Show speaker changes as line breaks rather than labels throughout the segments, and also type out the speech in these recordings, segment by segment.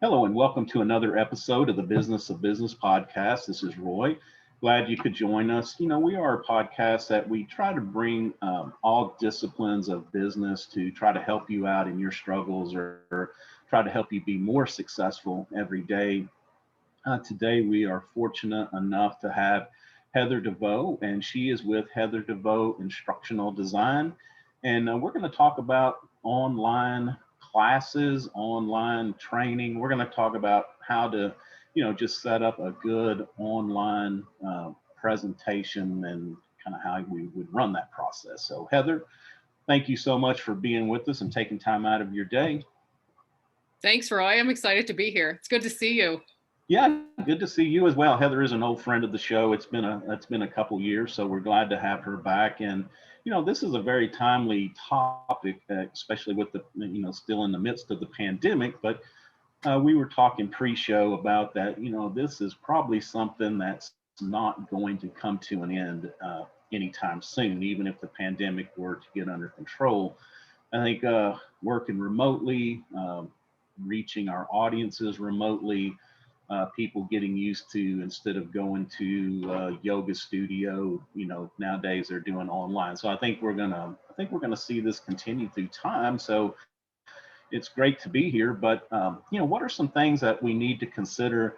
Hello and welcome to another episode of the Business of Business podcast. This is Roy. Glad you could join us. We are a podcast that we try to bring all disciplines of business to try to help you out in your struggles or try to help you be more successful every day. Today, we are fortunate enough to have Heather Deveaux, and she is with Heather Deveaux Instructional Design. And we're going to talk about online classes, online training. We're going to talk about how to, just set up a good online presentation and kind of how we would run that process. So, Heather, thank you so much for being with us and taking time out of your day.
Thanks, Roy. I'm excited to be here. It's good to see you.
Yeah, good to see you as well. Heather is an old friend of the show. It's been a couple years, so we're glad to have her back. And this is a very timely topic, especially with the still in the midst of the pandemic. But we were talking pre-show about that. This is probably something that's not going to come to an end anytime soon, even if the pandemic were to get under control. I think working remotely, reaching our audiences remotely, people getting used to instead of going to yoga studio, nowadays they're doing online. So I think we're gonna see this continue through time. So it's great to be here. But what are some things that we need to consider?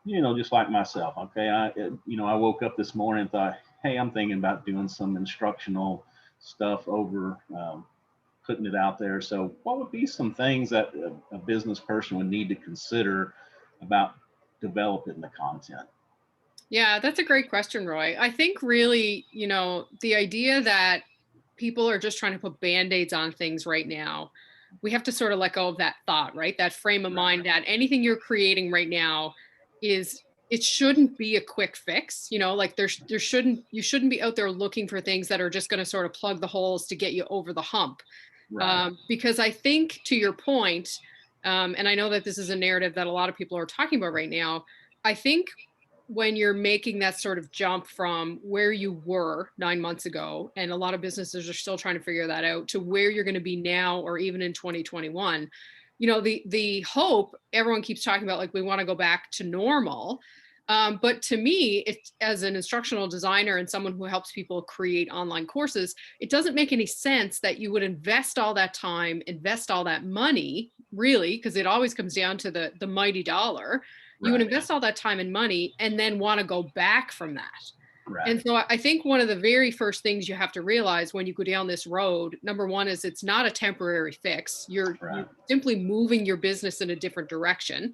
Just like myself. Okay, I woke up this morning and thought, hey, I'm thinking about doing some instructional stuff over. Putting it out there. So, what would be some things that a business person would need to consider about developing the content?
Yeah, that's a great question, Roy. I think really, the idea that people are just trying to put band-aids on things right now, we have to sort of let go of that thought, right? That frame of
Right.
mind that anything you're creating right now is it shouldn't be a quick fix, like there shouldn't you shouldn't be out there looking for things that are just going to sort of plug the holes to get you over the hump.
Right.
Because I think to your point, and I know that this is a narrative that a lot of people are talking about right now. I think when you're making that sort of jump from where you were 9 months ago, and a lot of businesses are still trying to figure that out, to where you're going to be now or even in 2021, the hope everyone keeps talking about, like we want to go back to normal. But to me, it, as an instructional designer and someone who helps people create online courses, it doesn't make any sense that you would invest all that time, invest all that money, really, because it always comes down to the mighty dollar. You would
Right.
invest all that time and money and then want to go back from that.
Right.
And so I think one of the very first things you have to realize when you go down this road, number one, is it's not a temporary fix. You're
Right.
simply moving your business in a different direction.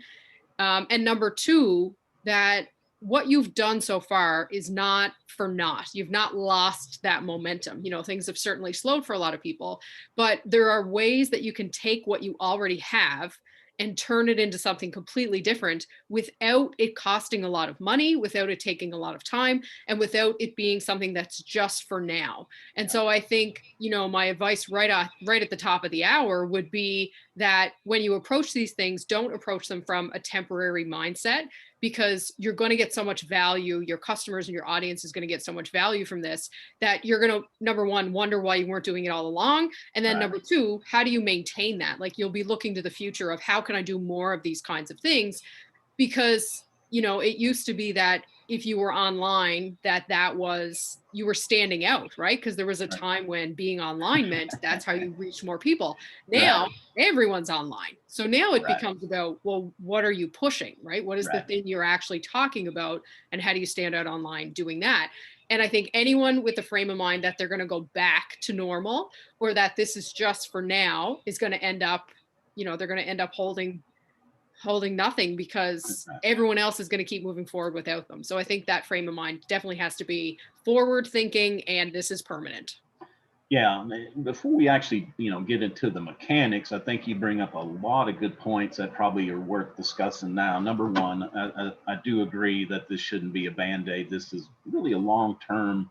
And number two, that what you've done so far is not for naught. You've not lost that momentum. Things have certainly slowed for a lot of people, but there are ways that you can take what you already have and turn it into something completely different without it costing a lot of money, without it taking a lot of time, and without it being something that's just for now. And
Yeah.
so I think, my advice right at the top of the hour would be that when you approach these things, don't approach them from a temporary mindset, because you're going to get so much value. Your customers and your audience is going to get so much value from this that you're going to, number one, wonder why you weren't doing it all along. And then
Right.
number two, how do you maintain that? Like, you'll be looking to the future of how can I do more of these kinds of things? Because it used to be that if you were online, that was you were standing out, right? Because there was a
Right.
time when being online meant that's how you reach more people.
Right.
Now everyone's online, so now it
Right.
becomes about, well, what are you pushing, right? What is the
Right.
thing you're actually talking about, and how do you stand out online doing that? And I think anyone with a frame of mind that they're going to go back to normal, or that this is just for now, is going to end up, they're going to end up holding nothing, because
Right.
everyone else is going to keep moving forward without them. So I think that frame of mind definitely has to be forward thinking, and this is permanent.
Yeah, before we actually, get into the mechanics, I think you bring up a lot of good points that probably are worth discussing now. Number one, I do agree that this shouldn't be a band-aid. This is really a long-term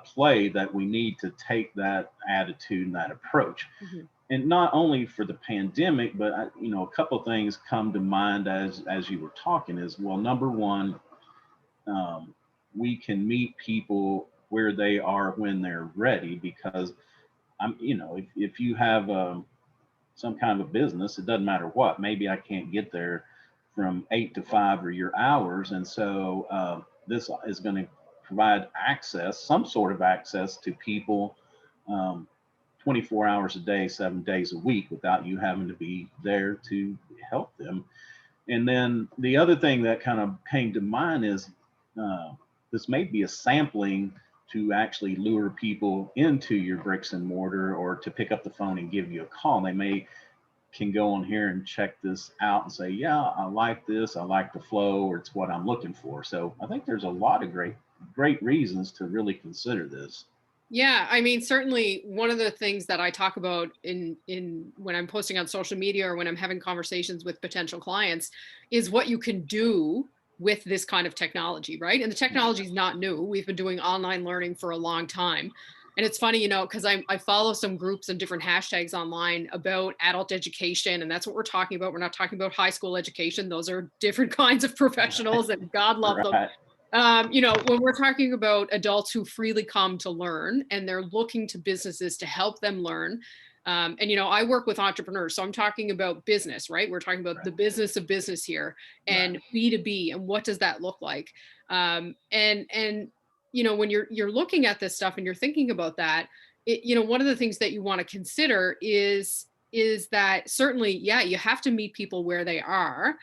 play that we need to take that attitude and that approach.
Mhm.
And not only for the pandemic, but a couple of things come to mind as you were talking. Is, well, number one, um, we can meet people where they are when they're ready, because if you have some kind of a business, it doesn't matter what. Maybe I can't get there from 8 to 5 or your hours. And so this is going to provide access, some sort of access to people, 24 hours a day, 7 days a week, without you having to be there to help them. And then the other thing that kind of came to mind is this may be a sampling to actually lure people into your bricks and mortar, or to pick up the phone and give you a call. They may can go on here and check this out and say, yeah, I like this, I like the flow, or it's what I'm looking for. So I think there's a lot of great reasons to really consider this.
Yeah, I mean, certainly one of the things that I talk about in when I'm posting on social media or when I'm having conversations with potential clients is what you can do with this kind of technology, right? And the technology is not new. We've been doing online learning for a long time. And it's funny, because I follow some groups and different hashtags online about adult education, and that's what we're talking about. We're not talking about high school education. Those are different kinds of professionals, and God love them.
Right.
When we're talking about adults who freely come to learn and they're looking to businesses to help them learn. I work with entrepreneurs, so I'm talking about business, right? We're talking about the business of business here, and B2B, and what does that look like? When you're looking at this stuff and you're thinking about that, one of the things that you want to consider is that certainly, yeah, you have to meet people where they are.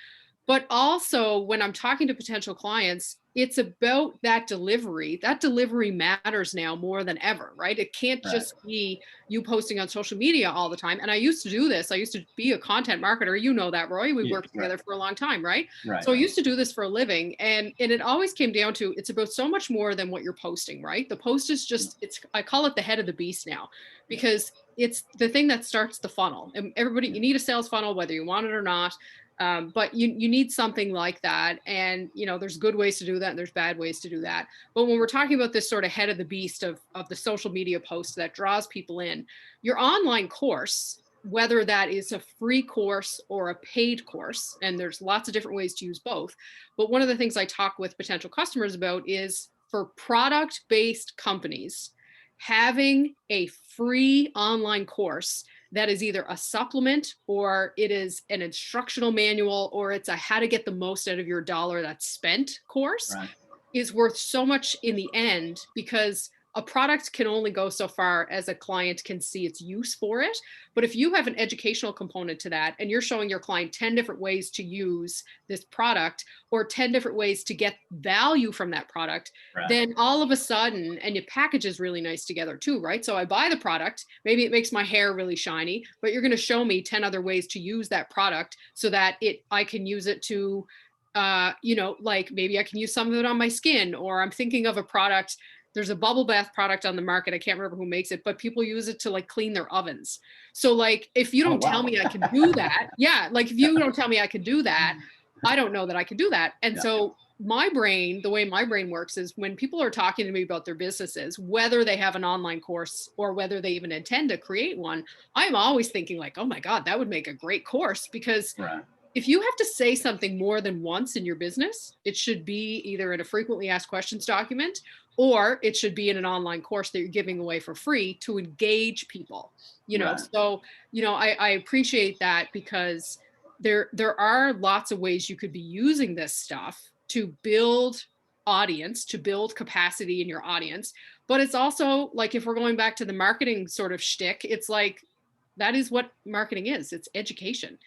But also, when I'm talking to potential clients, it's about that delivery. That delivery matters now more than ever, right? It can't just be you posting on social media all the time. And I used to do this. I used to be a content marketer. You know that, Roy. We worked together for a long time, right? So I used to do this for a living. And it always came down to, it's about so much more than what you're posting, right? The post is just, I call it the head of the beast now, because it's the thing that starts the funnel. And everybody, you need a sales funnel, whether you want it or not. But you need something like that. And, there's good ways to do that and there's bad ways to do that. But when we're talking about this sort of head of the beast of the social media post that draws people in, your online course, whether that is a free course or a paid course, and there's lots of different ways to use both. But one of the things I talk with potential customers about is, for product-based companies, having a free online course that is either a supplement, or it is an instructional manual, or it's a how to get the most out of your dollar that's spent course, is worth so much in the end, because a product can only go so far as a client can see its use for it. But if you have an educational component to that, and you're showing your client 10 different ways to use this product, or 10 different ways to get value from that product, then all of a sudden, and your package is really nice together too, right? So I buy the product, maybe it makes my hair really shiny, but you're going to show me 10 other ways to use that product so that I can use it to, like maybe I can use some of it on my skin, or I'm thinking of a product. There's a bubble bath product on the market. I can't remember who makes it, but people use it to like clean their ovens. So like, if you don't tell me I can do that, like if you don't tell me I can do that, I don't know that I can do that. And so my brain, the way my brain works is, when people are talking to me about their businesses, whether they have an online course or whether they even intend to create one, I'm always thinking like, oh my God, that would make a great course. Because if you have to say something more than once in your business, it should be either in a frequently asked questions document, or it should be in an online course that you're giving away for free to engage people, So, I appreciate that, because there are lots of ways you could be using this stuff to build audience, to build capacity in your audience. But it's also like, if we're going back to the marketing sort of shtick, it's like, that is what marketing is. It's education.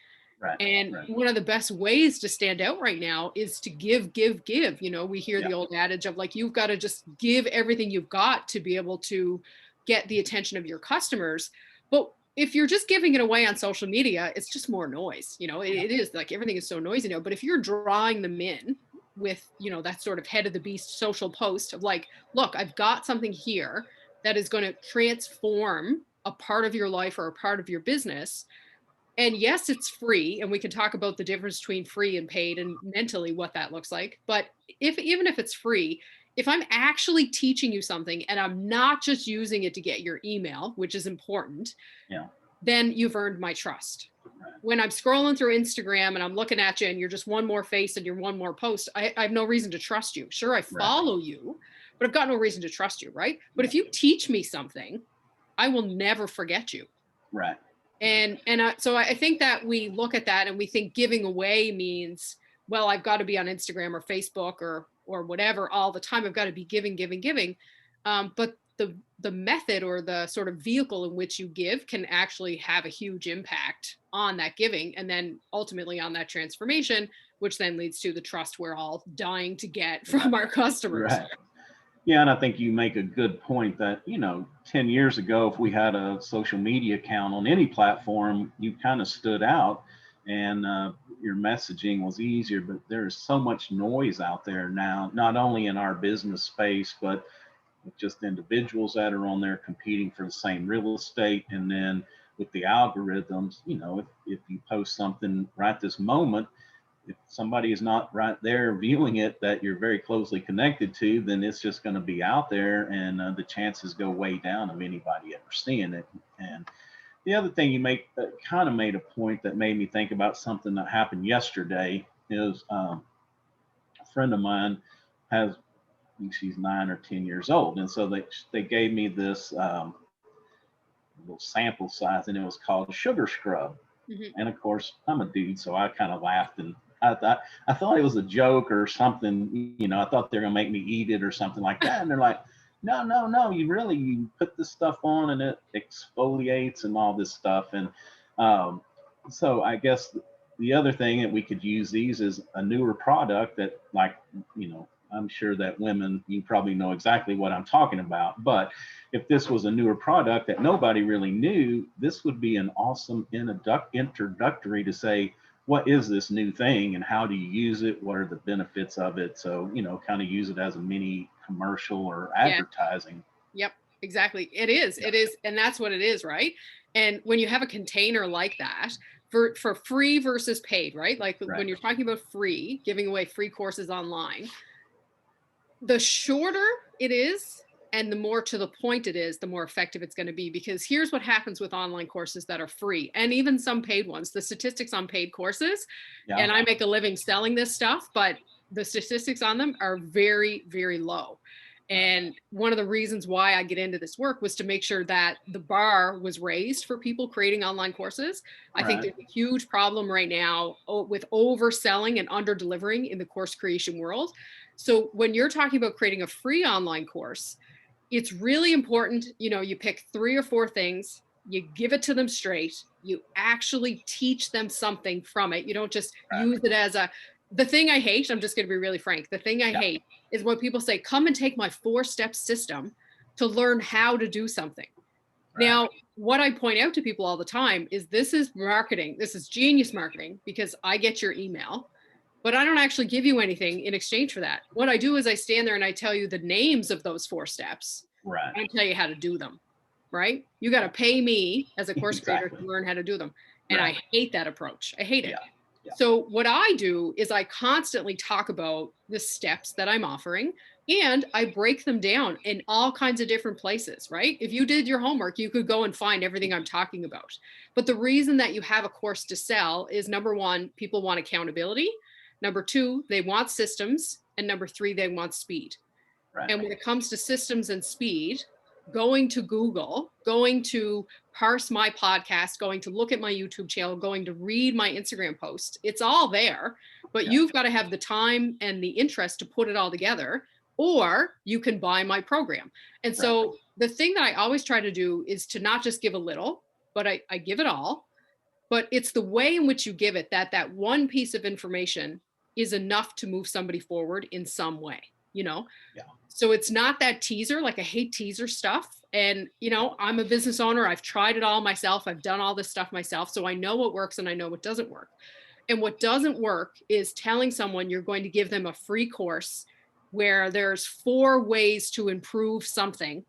One of the best ways to stand out right now is to give. We hear the old adage of like, you've got to just give everything you've got to be able to get the attention of your customers. But if you're just giving it away on social media, it's just more noise. It is like, everything is so noisy now. But if you're drawing them in with, that sort of head of the beast social post of like, look, I've got something here that is going to transform a part of your life or a part of your business. And yes, it's free, and we can talk about the difference between free and paid and mentally what that looks like. But even if it's free, if I'm actually teaching you something and I'm not just using it to get your email, which is important, then you've earned my trust. When I'm scrolling through Instagram and I'm looking at you and you're just one more face and you're one more post, I have no reason to trust you. Sure, I follow you, but I've got no reason to trust you, right? But if you teach me something, I will never forget you. So I think that we look at that and we think giving away means, well, I've got to be on Instagram or Facebook or whatever all the time. I've got to be giving, giving, giving. But the method or the sort of vehicle in which you give can actually have a huge impact on that giving, and then ultimately on that transformation, which then leads to the trust we're all dying to get from our customers.
Right. Yeah, and I think you make a good point that, 10 years ago, if we had a social media account on any platform, you kind of stood out and your messaging was easier. But there's so much noise out there now, not only in our business space, but with just individuals that are on there competing for the same real estate. And then with the algorithms, if you post something right this moment, if somebody is not right there viewing it that you're very closely connected to, then it's just going to be out there, and the chances go way down of anybody ever seeing it. And the other thing you kind of made a point that made me think about something that happened yesterday is a friend of mine has, I think she's 9 or 10 years old, and so they gave me this little sample size, and it was called a sugar scrub.
Mm-hmm.
And of course, I'm a dude, so I kind of laughed, and I thought it was a joke or something. I thought they're gonna make me eat it or something like that. And they're like, no, no, no. You put this stuff on and it exfoliates and all this stuff. And so I guess the other thing that we could use these is a newer product that, like, I'm sure that women, you probably know exactly what I'm talking about. But if this was a newer product that nobody really knew, this would be an awesome introductory to say, what is this new thing and how do you use it? What are the benefits of it? So, kind of use it as a mini commercial or advertising.
Yeah. Yep, exactly. It is. Yeah. It is. And that's what it is, right? And when you have a container like that, for free versus paid, right? Like when you're talking about free, giving away free courses online, the shorter it is and the more to the point it is, the more effective it's going to be. Because here's what happens with online courses that are free, and even some paid ones. The statistics on paid courses, and I make a living selling this stuff, but the statistics on them are very, very low. And one of the reasons why I get into this work was to make sure that the bar was raised for people creating online courses. I think there's a huge problem right now with overselling and under delivering in the course creation world. So when you're talking about creating a free online course, it's really important, you pick 3 or 4 things, you give it to them straight, you actually teach them something from it. You don't just use it as the thing I hate, I'm just going to be really frank. The thing I hate is when people say, come and take my 4-step system to learn how to do something. Now, what I point out to people all the time is this is marketing. This is genius marketing, because I get your email, but I don't actually give you anything in exchange for that. What I do is I stand there and I tell you the names of those 4 steps and tell you how to do them, right? You got to pay me as a course creator to learn how to do them. And I hate that approach. I hate it. Yeah. So what I do is I constantly talk about the steps that I'm offering, and I break them down in all kinds of different places, right? If you did your homework, you could go and find everything I'm talking about. But the reason that you have a course to sell is, number 1, people want accountability. Number 2, they want systems. And number 3, they want speed. And when it comes to systems and speed, going to Google, going to parse my podcast, going to look at my YouTube channel, going to read my Instagram posts, it's all there, but you've got to have the time and the interest to put it all together, or you can buy my program. And so the thing that I always try to do is to not just give a little, but I give it all. But it's the way in which you give it that one piece of information is enough to move somebody forward in some way, So it's not that teaser. Like, I hate teaser stuff. And, I'm a business owner. I've tried it all myself. I've done all this stuff myself. So I know what works and I know what doesn't work. And what doesn't work is telling someone you're going to give them a free course where there's 4 ways to improve something,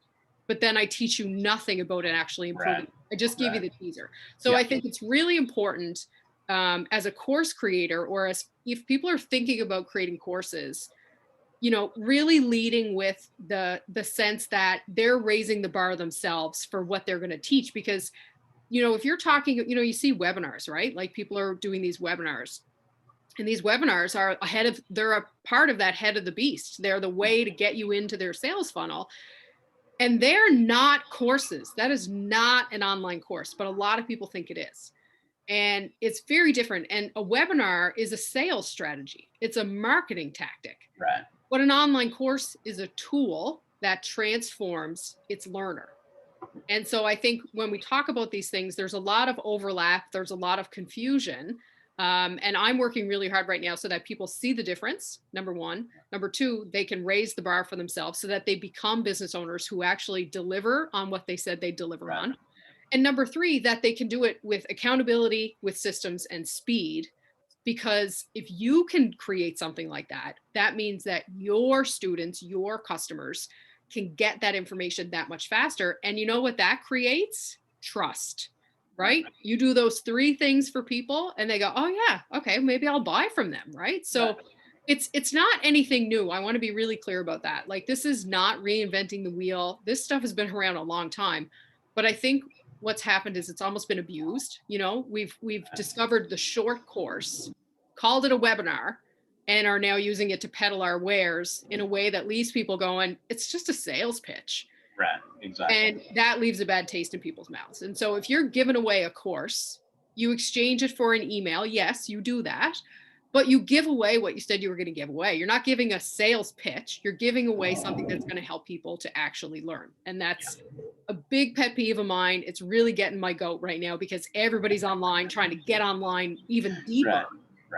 but then I teach you nothing about it actually improving. I just give you the teaser. So I think it's really important as a course creator, or as if people are thinking about creating courses, really leading with the sense that they're raising the bar themselves for what they're going to teach. Because, if you're talking, you see webinars, right? Like, people are doing these webinars, and these webinars are they're a part of that head of the beast. They're the way to get you into their sales funnel. And they're not courses. That is not an online course, but a lot of people think it is. And it's very different. And a webinar is a sales strategy. It's a marketing tactic.
Right.
But an online course is a tool that transforms its learner. And so I think when we talk about these things, there's a lot of overlap. There's a lot of confusion. And I'm working really hard right now so that people see the difference, number one. Number two, they can raise the bar for themselves so that they become business owners who actually deliver on what they said they deliver on. And number three, that they can do it with accountability, with systems and speed. Because if you can create something like that, that means that your students, your customers can get that information that much faster. And you know what that creates? Trust, right? You do those three things for people and they go, oh yeah, okay, maybe I'll buy from them, right? So it's not anything new. I want to be really clear about that. Like, this is not reinventing the wheel. This stuff has been around a long time. But I think what's happened is it's almost been abused. You know, we've discovered the short course, called it a webinar, and are now using it to peddle our wares in a way that leaves people going, it's just a sales pitch.
Right, exactly.
And that leaves a bad taste in people's mouths. And so if you're giving away a course, you exchange it for an email. Yes, you do that. But you give away what you said you were going to give away. You're not giving a sales pitch. You're giving away something that's going to help people to actually learn. And that's a big pet peeve of mine. It's really getting my goat right now because everybody's online trying to get online even deeper,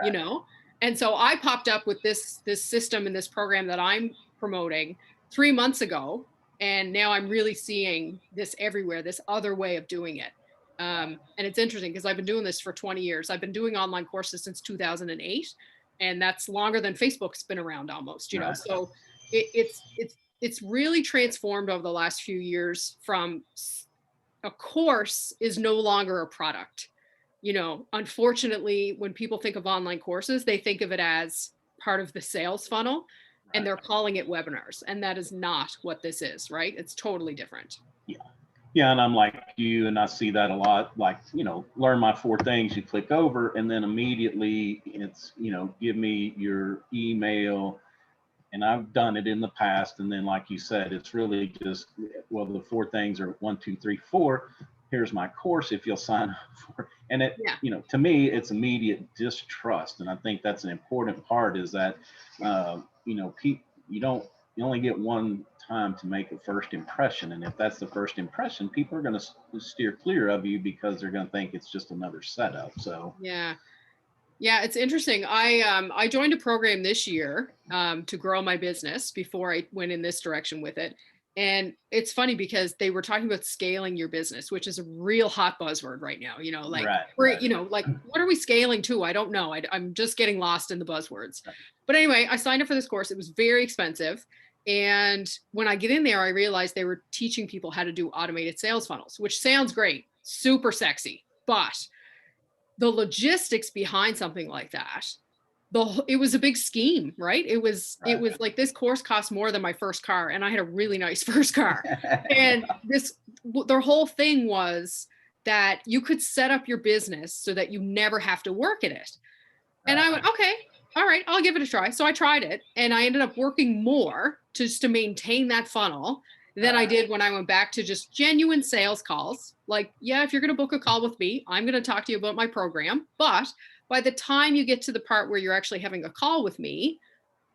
you know? And so I popped up with this system and this program that I'm promoting 3 months ago. And now I'm really seeing this everywhere, this other way of doing it. And it's interesting because I've been doing this for 20 years. I've been doing online courses since 2008, and that's longer than Facebook's been around almost, you know? So it's really transformed over the last few years from a course is no longer a product. You know, unfortunately, when people think of online courses, they think of it as part of the sales funnel and they're calling it webinars. And that is not what this is, right? It's totally different.
Yeah, and I'm like you, and I see that a lot. Like, you know, learn my 4 things. You click over, and then immediately it's, you know, give me your email. And I've done it in the past. And then, like you said, it's really just, well, the 4 things are 1, 2, 3, 4. Here's my course if you'll sign up for it. And it, you know, to me, it's immediate distrust. And I think that's an important part is that, you know, you only get one time to make a first impression. And if that's the first impression, people are going to steer clear of you because they're going to think it's just another setup. So,
yeah, it's interesting. I joined a program this year to grow my business before I went in this direction with it. And it's funny because they were talking about scaling your business, which is a real hot buzzword right now. You know, like, you know, like, what are we scaling to? I don't know. I'm just getting lost in the buzzwords. But anyway, I signed up for this course. It was very expensive. And when I get in there, I realized they were teaching people how to do automated sales funnels, which sounds great, super sexy. But the logistics behind something like that, it was a big scheme, right? It was like this course cost more than my first car, and I had a really nice first car. And their whole thing was that you could set up your business so that you never have to work at it. And I went, okay, all right, I'll give it a try. So I tried it, and I ended up working more just to maintain that funnel than I did when I went back to just genuine sales calls. Like, yeah, if you're going to book a call with me, I'm going to talk to you about my program. But by the time you get to the part where you're actually having a call with me,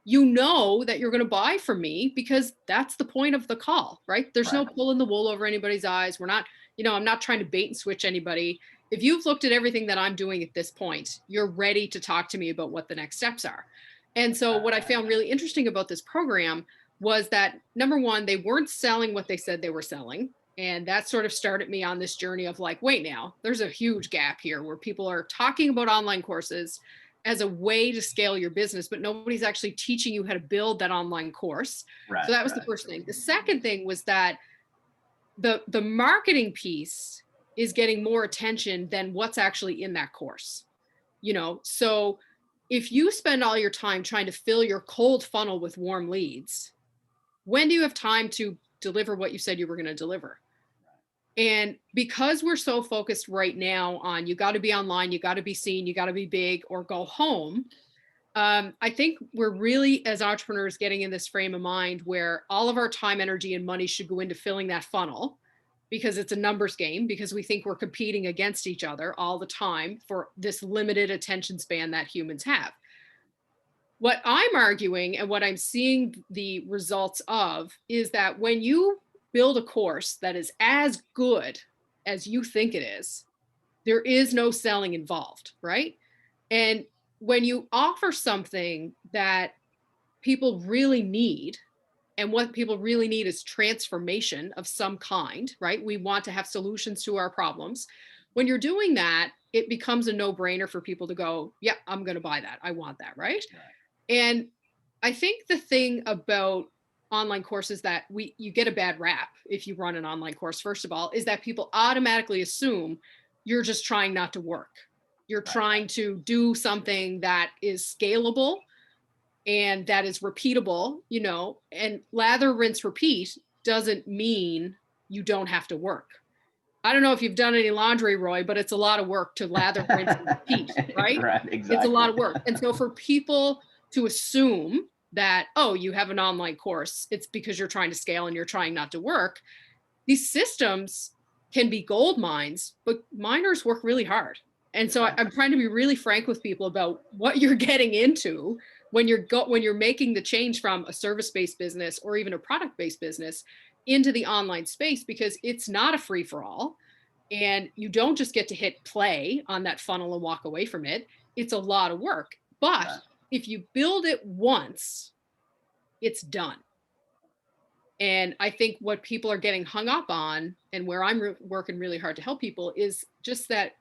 you know that you're going to buy from me because that's the point of the call, right? There's no pulling the wool over anybody's eyes. We're not, you know, I'm not trying to bait and switch anybody. If you've looked at everything that I'm doing at this point, you're ready to talk to me about what the next steps are. And so what I found really interesting about this program was that, number one, they weren't selling what they said they were selling. And that sort of started me on this journey of like, wait, now there's a huge gap here where people are talking about online courses as a way to scale your business, but nobody's actually teaching you how to build that online course. So that was the first thing. The second thing was that the marketing piece is getting more attention than what's actually in that course. You know, so if you spend all your time trying to fill your cold funnel with warm leads, when do you have time to deliver what you said you were going to deliver? And because we're so focused right now on you got to be online, you got to be seen, you got to be big or go home, I think we're really, as entrepreneurs, getting in this frame of mind where all of our time, energy, and money should go into filling that funnel because it's a numbers game, because we think we're competing against each other all the time for this limited attention span that humans have. What I'm arguing and what I'm seeing the results of is that when you build a course that is as good as you think it is, there is no selling involved, right? And when you offer something that people really need, and what people really need is transformation of some kind, right? We want to have solutions to our problems. When you're doing that, it becomes a no-brainer for people to go, yeah, I'm going to buy that. I want that, right? And I think the thing about online courses that you get a bad rap if you run an online course, first of all, is that people automatically assume you're just trying not to work. You're trying to do something that is scalable and that is repeatable, you know, and lather, rinse, repeat doesn't mean you don't have to work. I don't know if you've done any laundry, Roy, but it's a lot of work to lather, rinse, and repeat, right?
Right, exactly.
It's a lot of work. And so for people to assume that, oh, you have an online course, it's because you're trying to scale and you're trying not to work. These systems can be gold mines, but miners work really hard. And so I'm trying to be really frank with people about what you're getting into when you're making the change from a service-based business or even a product-based business into the online space, because it's not a free-for-all. And you don't just get to hit play on that funnel and walk away from it. It's a lot of work. But if you build it once, it's done. And I think what people are getting hung up on, and where I'm working really hard to help people, is just that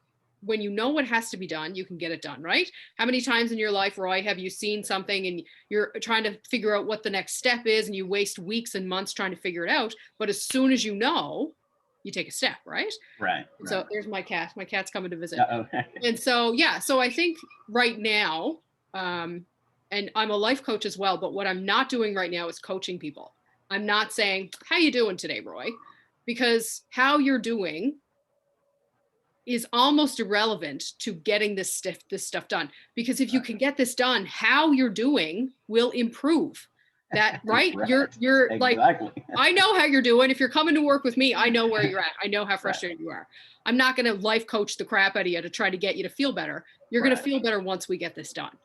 when you know what has to be done, you can get it done, right? How many times in your life, Roy, have you seen something and you're trying to figure out what the next step is and you waste weeks and months trying to figure it out? But as soon as you know, you take a step, right?
Right.
So there's my cat. My cat's coming to visit.
Okay.
And so, yeah, so I think right now, and I'm a life coach as well, but what I'm not doing right now is coaching people. I'm not saying, how you doing today, Roy? Because how you're doing is almost irrelevant to getting this stuff done. Because if you can get this done, how you're doing will improve. That, right? You're
exactly.
Like, I know how you're doing. If you're coming to work with me, I know where you're at. I know how frustrated you are. I'm not going to life coach the crap out of you to try to get you to feel better. You're going to feel better once we get this done.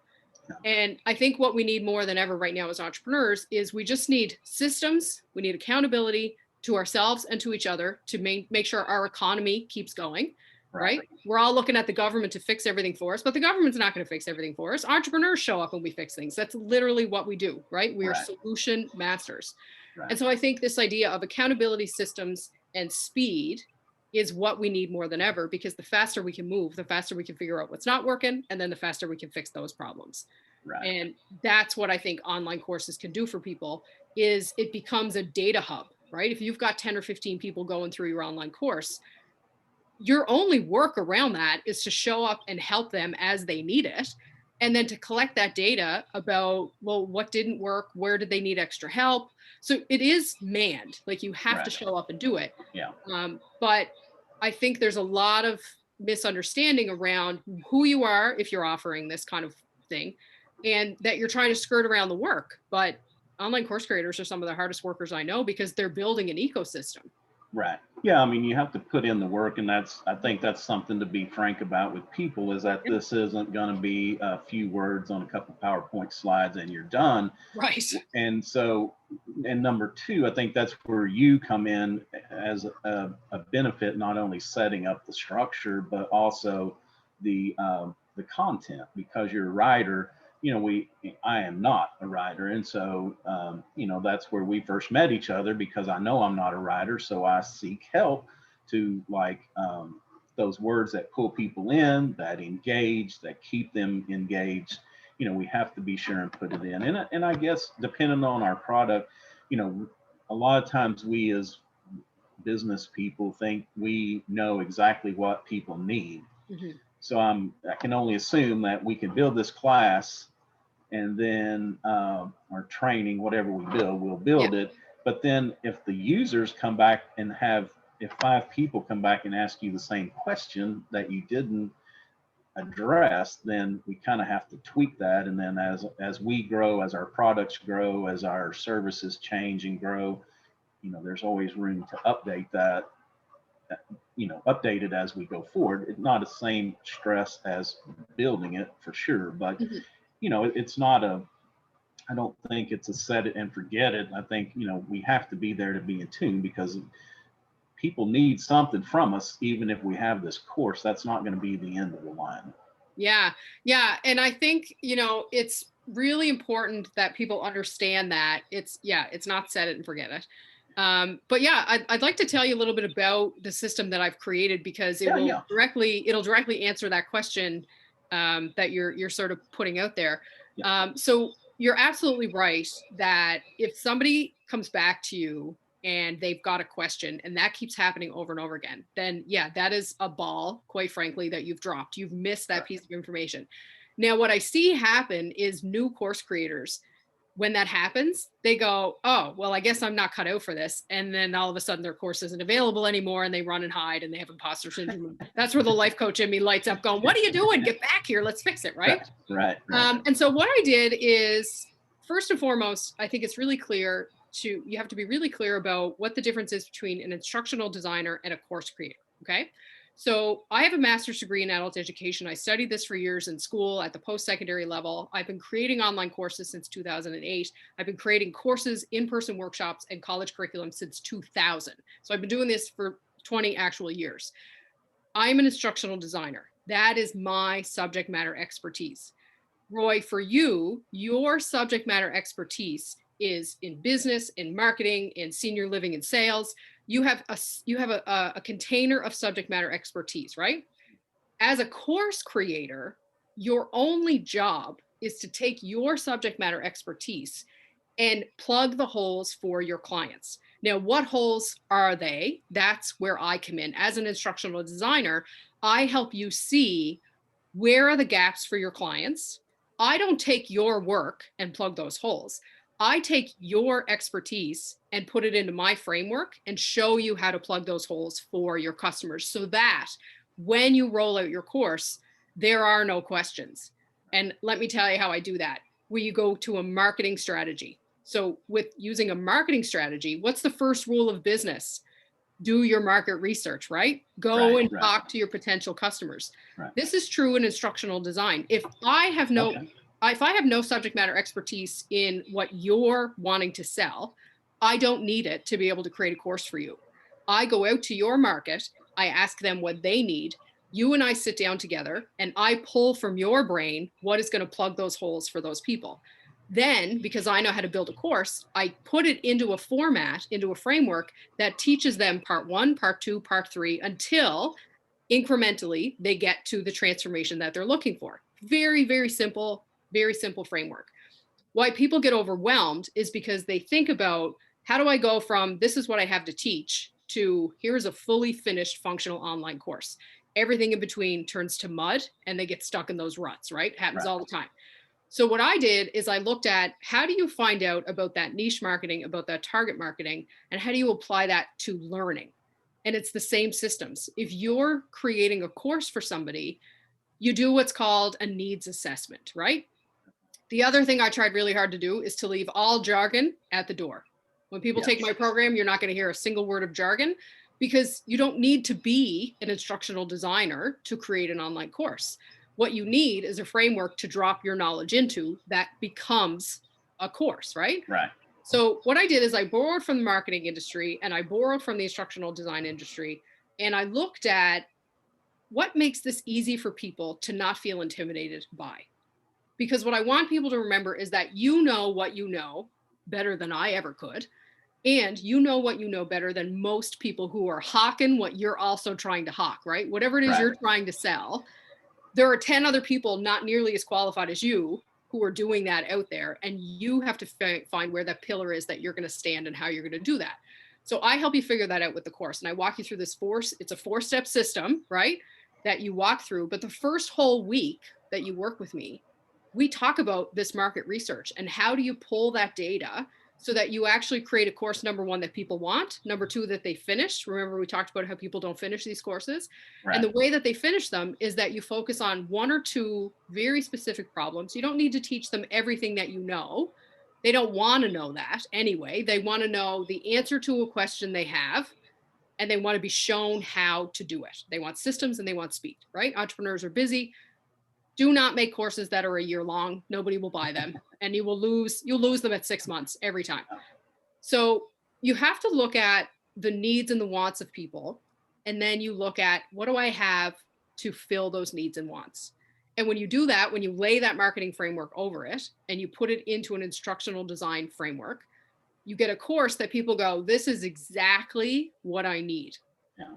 And I think what we need more than ever right now as entrepreneurs is we just need systems. We need accountability to ourselves and to each other to make sure our economy keeps going, right? We're all looking at the government to fix everything for us, but the government's not going to fix everything for us. Entrepreneurs show up and we fix things. That's literally what we do, right? We are solution masters. And so I think this idea of accountability systems and speed is what we need more than ever, because the faster we can move, the faster we can figure out what's not working, and then the faster we can fix those problems. And that's what I think online courses can do for people, is it becomes a data hub, right? If you've got 10 or 15 people going through your online course, your only work around that is to show up and help them as they need it. And then to collect that data about, well, what didn't work? Where did they need extra help? So it is manned, like you have to show up and do it. But I think there's a lot of misunderstanding around who you are if you're offering this kind of thing, and that you're trying to skirt around the work. But online course creators are some of the hardest workers I know, because they're building an ecosystem.
Right. Yeah. I mean, you have to put in the work, and I think that's something to be frank about with people, is that this isn't going to be a few words on a couple PowerPoint slides and you're done.
Right.
And so, and number two, I think that's where you come in as a benefit, not only setting up the structure, but also the content, because you're a writer. You know, I am not a writer. And so, you know, that's where we first met each other, because I know I'm not a writer. So I seek help to, like, those words that pull people in, that engage, that keep them engaged. You know, we have to be sure and put it in. And I guess depending on our product, you know, a lot of times we as business people think we know exactly what people need. So I can only assume that we can build this class, and then our training, whatever we build, we'll build it. But then if the users come back if 5 people come back and ask you the same question that you didn't addressed, then we kind of have to tweak that. And then as we grow, as our products grow, as our services change and grow, there's always room to update that, update it as we go forward. It's not the same stress as building it for sure, but it's not I don't think it's a set it and forget it. I think, we have to be there to be in tune, because people need something from us. Even if we have this course, that's not going to be the end of the line.
Yeah. Yeah. And I think, it's really important that people understand that it's not set it and forget it. But yeah, I'd like to tell you a little bit about the system that I've created, because it'll directly answer that question that you're sort of putting out there.
Yeah.
So you're absolutely right that if somebody comes back to you and they've got a question and that keeps happening over and over again, then yeah, that is a ball, quite frankly, that you've dropped. You've missed that piece of information. Now, what I see happen is new course creators, when that happens, they go, oh, well, I guess I'm not cut out for this. And then all of a sudden their course isn't available anymore, and they run and hide and they have imposter syndrome. That's where the life coach in me lights up going, what are you doing? Get back here. Let's fix it. Right.
Right.
And so what I did is, first and foremost, I think it's really clear you have to be really clear about what the difference is between an instructional designer and a course creator. Okay. So I have a master's degree in adult education. I studied this for years in school at the post-secondary level. I've been creating online courses since 2008. I've been creating courses, in-person workshops, and college curriculum since 2000. So I've been doing this for 20 actual years. I'm an instructional designer. That is my subject matter expertise. Roy, for you, your subject matter expertise is in business, in marketing, in senior living and sales. You have a container of subject matter expertise, right? As a course creator, your only job is to take your subject matter expertise and plug the holes for your clients. Now, what holes are they? That's where I come in. As an instructional designer, I help you see where are the gaps for your clients. I don't take your work and plug those holes. I take your expertise and put it into my framework and show you how to plug those holes for your customers, so that when you roll out your course, there are no questions. And let me tell you how I do that. Where you go to a marketing strategy. So with using a marketing strategy, what's the first rule of business? Do your market research, right? Go and talk to your potential customers. Right. This is true in instructional design. If I have no subject matter expertise in what you're wanting to sell, I don't need it to be able to create a course for you. I go out to your market, I ask them what they need. You and I sit down together and I pull from your brain what is going to plug those holes for those people. Then, because I know how to build a course, I put it into a format, into a framework that teaches them part 1, part 2, part 3, until incrementally they get to the transformation that they're looking for. Very, very simple framework. Why people get overwhelmed is because they think about, how do I go from this is what I have to teach to here's a fully finished functional online course. Everything in between turns to mud and they get stuck in those ruts, right? Happens all the time. So what I did is I looked at, how do you find out about that niche marketing, about that target marketing, and how do you apply that to learning? And it's the same systems. If you're creating a course for somebody, you do what's called a needs assessment, right? The other thing I tried really hard to do is to leave all jargon at the door. When people take my program, you're not going to hear a single word of jargon, because you don't need to be an instructional designer to create an online course. What you need is a framework to drop your knowledge into that becomes a course, right?
Right.
So what I did is I borrowed from the marketing industry and I borrowed from the instructional design industry, and I looked at what makes this easy for people to not feel intimidated by. Because what I want people to remember is that you know what you know better than I ever could. And you know what you know better than most people who are hawking what you're also trying to hawk, right? Whatever it is you're trying to sell, there are 10 other people not nearly as qualified as you who are doing that out there. And you have to find where that pillar is that you're going to stand and how you're going to do that. So I help you figure that out with the course. And I walk you through this it's a 4-step system, right? That you walk through. But the first whole week that you work with me, we talk about this market research and how do you pull that data so that you actually create a course, number one, that people want, number two, that they finish. Remember, we talked about how people don't finish these courses.
Right.
And the way that they finish them is that you focus on one or two very specific problems. You don't need to teach them everything that you know. They don't want to know that anyway. They want to know the answer to a question they have, and they want to be shown how to do it. They want systems and they want speed, right? Entrepreneurs are busy. Do not make courses that are a year long. Nobody will buy them, and you'll lose them at 6 months every time. So you have to look at the needs and the wants of people. And then you look at, what do I have to fill those needs and wants? And when you do that, when you lay that marketing framework over it and you put it into an instructional design framework, you get a course that people go, this is exactly what I need.
Yeah.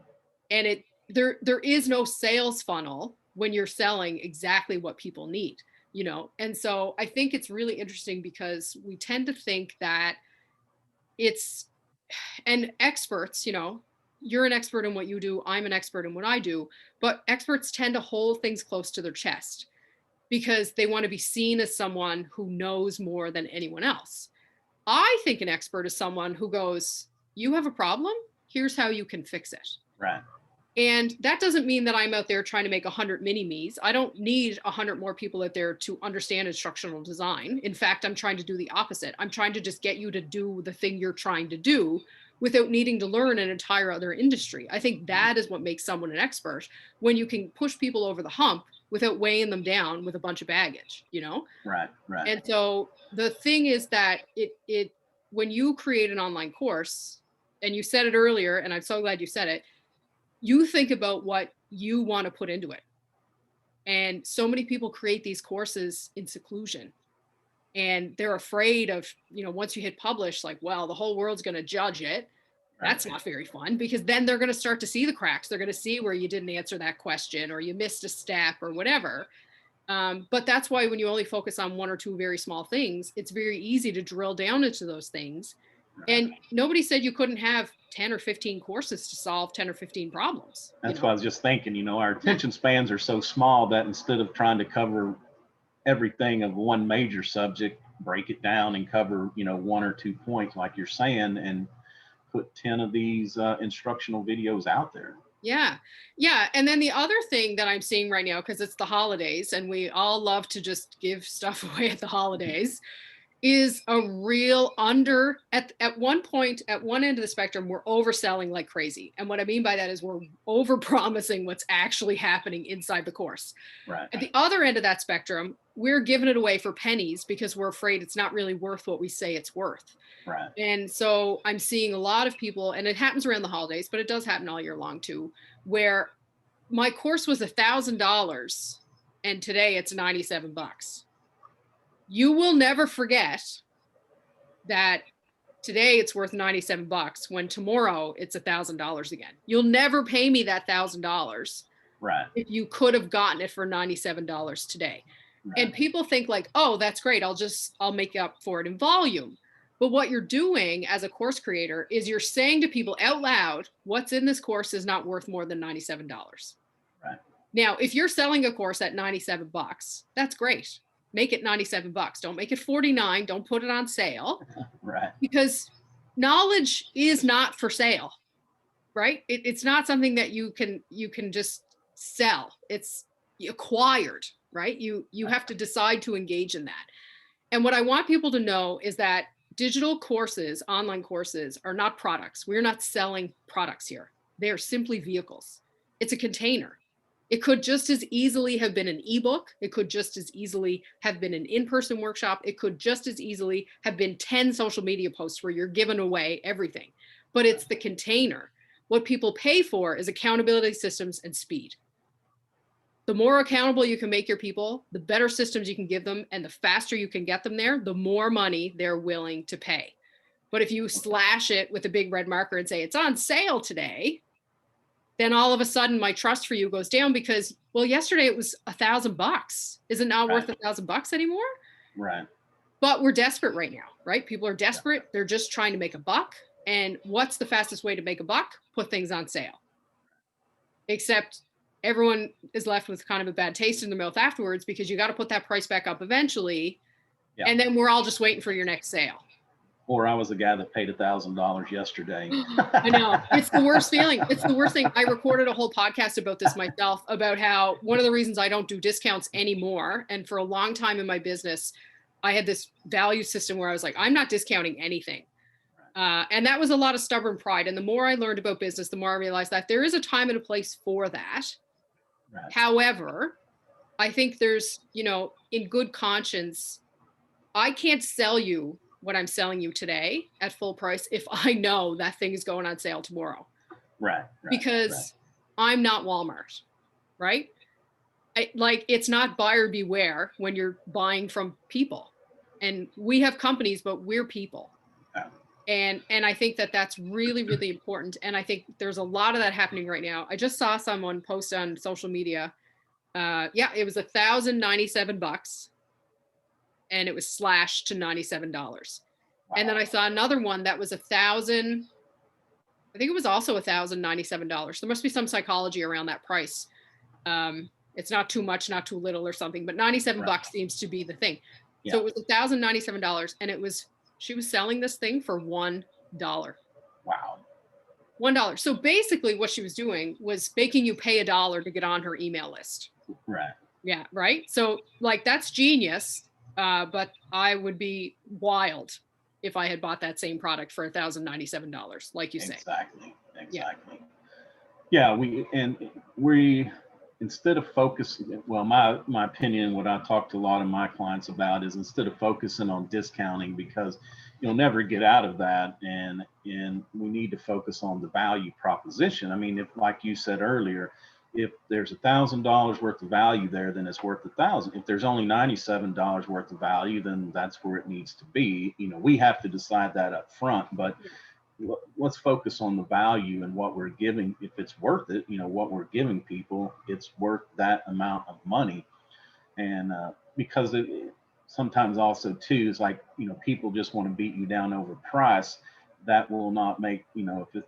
And there is no sales funnel when you're selling exactly what people need, you know? And so I think it's really interesting because we tend to think that and experts, you know, you're an expert in what you do, I'm an expert in what I do, but experts tend to hold things close to their chest because they want to be seen as someone who knows more than anyone else. I think an expert is someone who goes, you have a problem, here's how you can fix it.
Right.
And that doesn't mean that I'm out there trying to make 100 mini-me's. I don't need 100 more people out there to understand instructional design. In fact, I'm trying to do the opposite. I'm trying to just get you to do the thing you're trying to do without needing to learn an entire other industry. I think that is what makes someone an expert, when you can push people over the hump without weighing them down with a bunch of baggage, you know?
Right. Right.
And so the thing is that when you create an online course, and you said it earlier, and I'm so glad you said it, you think about what you want to put into it. And so many people create these courses in seclusion, and they're afraid of, you know, once you hit publish, like, well, the whole world's going to judge it. That's not very fun, because then they're going to start to see the cracks. They're going to see where you didn't answer that question, or you missed a step or whatever. But that's why when you only focus on one or two very small things, it's very easy to drill down into those things. And nobody said you couldn't have 10 or 15 courses to solve 10 or 15 problems.
That's what I was just thinking. You know, our attention spans are so small that instead of trying to cover everything of one major subject, break it down and cover, you know, 1 or 2 points, like you're saying, and put 10 of these instructional videos out there.
Yeah. Yeah. And then the other thing that I'm seeing right now, because it's the holidays and we all love to just give stuff away at the holidays, is a real at one point, at one end of the spectrum, we're overselling like crazy. And what I mean by that is we're over promising what's actually happening inside the course.
Right.
At the other end of that spectrum, we're giving it away for pennies because we're afraid it's not really worth what we say it's worth.
Right.
And so I'm seeing a lot of people, and it happens around the holidays, but it does happen all year long too, where my course was $1,000 and today it's $97. You will never forget that today it's worth $97 when tomorrow it's $1,000 again. You'll never pay me that $1,000
right.
if you could have gotten it for $97 today. Right. And people think like, oh, that's great. I'll make up for it in volume. But what you're doing as a course creator is you're saying to people out loud, what's in this course is not worth more than $97.
Right.
Now, if you're selling a course at $97, that's great. Make it $97. Don't make it $49. Don't put it on sale.
Right.
Because knowledge is not for sale, right? It's not something that you can just sell. It's acquired, right? You have to decide to engage in that. And what I want people to know is that digital courses, online courses, are not products. We're not selling products here. They are simply vehicles. It's a container. It could just as easily have been an ebook. It could just as easily have been an in-person workshop. It could just as easily have been 10 social media posts where you're giving away everything. But it's the container. What people pay for is accountability systems and speed. The more accountable you can make your people, the better systems you can give them, and the faster you can get them there, the more money they're willing to pay. But if you slash it with a big red marker and say it's on sale today, then all of a sudden my trust for you goes down because, well, yesterday it was $1,000. Is it not worth $1,000 anymore?
Right.
But we're desperate right now, right? People are desperate. They're just trying to make a buck. And what's the fastest way to make a buck? Put things on sale. Except everyone is left with kind of a bad taste in their mouth afterwards because you got to put that price back up eventually. Yeah. And then we're all just waiting for your next sale.
Or I was the guy that paid $1,000 yesterday.
I know. It's the worst feeling. It's the worst thing. I recorded a whole podcast about this myself, about how one of the reasons I don't do discounts anymore. And for a long time in my business, I had this value system where I was like, I'm not discounting anything. And that was a lot of stubborn pride. And the more I learned about business, the more I realized that there is a time and a place for that.
Right.
However, I think there's, in good conscience, I can't sell you what I'm selling you today at full price if I know that thing is going on sale tomorrow.
Right.
Because I'm not Walmart, right? It's not buyer beware when you're buying from people. And we have companies, but we're people. Yeah. And I think that that's really, really important. And I think there's a lot of that happening right now. I just saw someone post on social media. It was $1,097. And it was slashed to $97. Wow. And then I saw another one that was $1,000. I think it was also $1,097. There must be some psychology around that price. It's not too much, not too little or something, but $97 seems to be the thing. Yeah. So it was $1,097, and she was selling this thing for $1.
Wow.
$1. So basically what she was doing was making you pay $1 to get on her email list.
Right.
Yeah. Right. So that's genius. But I would be wild if I had bought that same product for $1,097, like you say.
Exactly. Yeah. We instead of focusing, well, my opinion, what I talk to a lot of my clients about is instead of focusing on discounting, because you'll never get out of that, and we need to focus on the value proposition. I mean, if, like you said earlier, if there's $1,000 worth of value there, then it's worth $1,000. If there's only $97 worth of value, then that's where it needs to be. We have to decide that up front, but let's focus on the value and what we're giving. If it's worth it, what we're giving people, it's worth that amount of money. And because sometimes also too, is like, people just want to beat you down over price. That will not make, if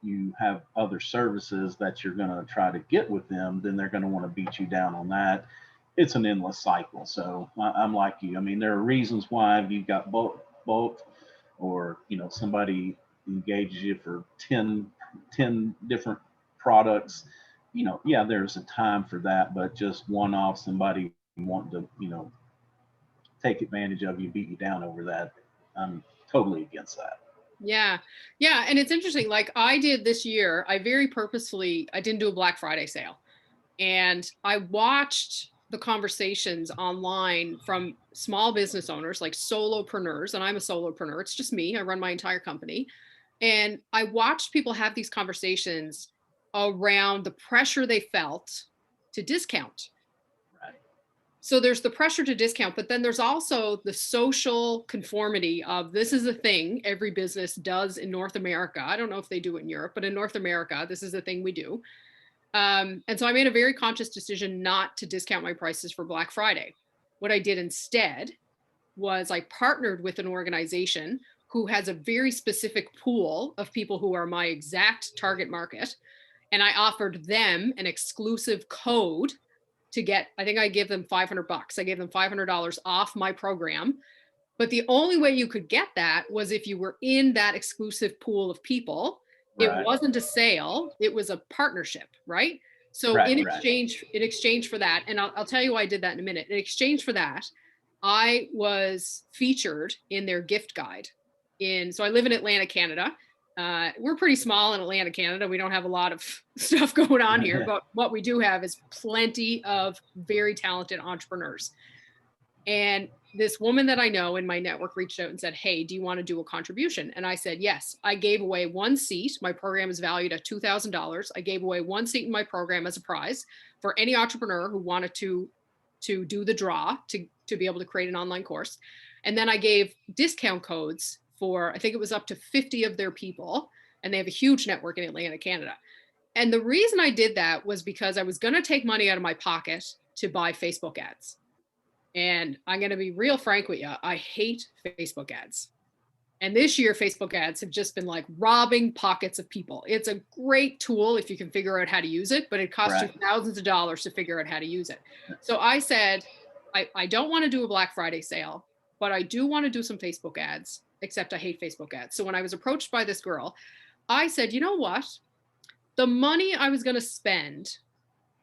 you have other services that you're going to try to get with them, then they're going to want to beat you down on that. It's an endless cycle. So I'm like you. I mean, there are reasons why you've got bulk, or somebody engages you for 10 different products. There's a time for that, but just one-off, somebody wanting to take advantage of you, beat you down over that, I'm totally against that.
Yeah. And it's interesting. Like I did this year, I didn't do a Black Friday sale. And I watched the conversations online from small business owners, like solopreneurs. And I'm a solopreneur. It's just me. I run my entire company. And I watched people have these conversations around the pressure they felt to discount. So there's the pressure to discount, but then there's also the social conformity of this is a thing every business does in North America. I don't know if they do it in Europe, but in North America, this is a thing we do. And so I made a very conscious decision not to discount my prices for Black Friday. What I did instead was I partnered with an organization who has a very specific pool of people who are my exact target market. And I offered them an exclusive code to get, I think I gave them $500. I gave them $500 off my program. But the only way you could get that was if you were in that exclusive pool of people. Right. It wasn't a sale, it was a partnership, right? So in exchange for that, and I'll tell you why I did that in a minute. In exchange for that, I was featured in their gift guide. So I live in Atlanta, Canada. We're pretty small in Atlanta, Canada. We don't have a lot of stuff going on here, but what we do have is plenty of very talented entrepreneurs. And this woman that I know in my network reached out and said, hey, do you want to do a contribution? And I said, yes. I gave away one seat. My program is valued at $2,000. I gave away one seat in my program as a prize for any entrepreneur who wanted to do the draw to be able to create an online course. And then I gave discount codes for, I think it was up to 50 of their people. And they have a huge network in Atlanta, Canada. And the reason I did that was because I was going to take money out of my pocket to buy Facebook ads. And I'm going to be real frank with you. I hate Facebook ads. And this year, Facebook ads have just been like robbing pockets of people. It's a great tool if you can figure out how to use it, but it costs you thousands of dollars to figure out how to use it. So I said, I don't want to do a Black Friday sale, but I do want to do some Facebook ads except I hate Facebook ads. So when I was approached by this girl, I said, you know what? The money I was going to spend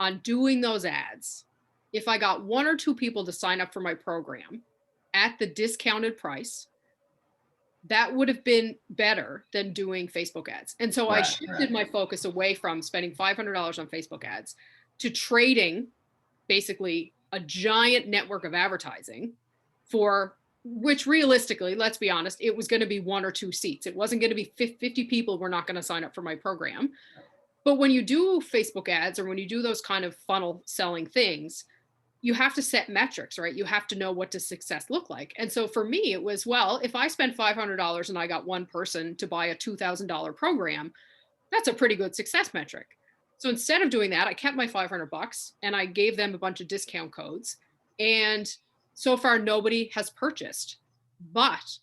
on doing those ads, if I got 1 or 2 people to sign up for my program at the discounted price, that would have been better than doing Facebook ads. And so I shifted my focus away from spending $500 on Facebook ads to trading basically a giant network of advertising for which realistically, let's be honest, it was going to be 1 or 2 seats. It wasn't going to be 50 people were not going to sign up for my program. But when you do Facebook ads or when you do those kind of funnel selling things, you have to set metrics, right? You have to know what does success look like. And so for me, it was, well, if I spend $500 and I got one person to buy a $2,000 program, that's a pretty good success metric. So instead of doing that, I kept my $500 and I gave them a bunch of discount codes. And so far, nobody has purchased. But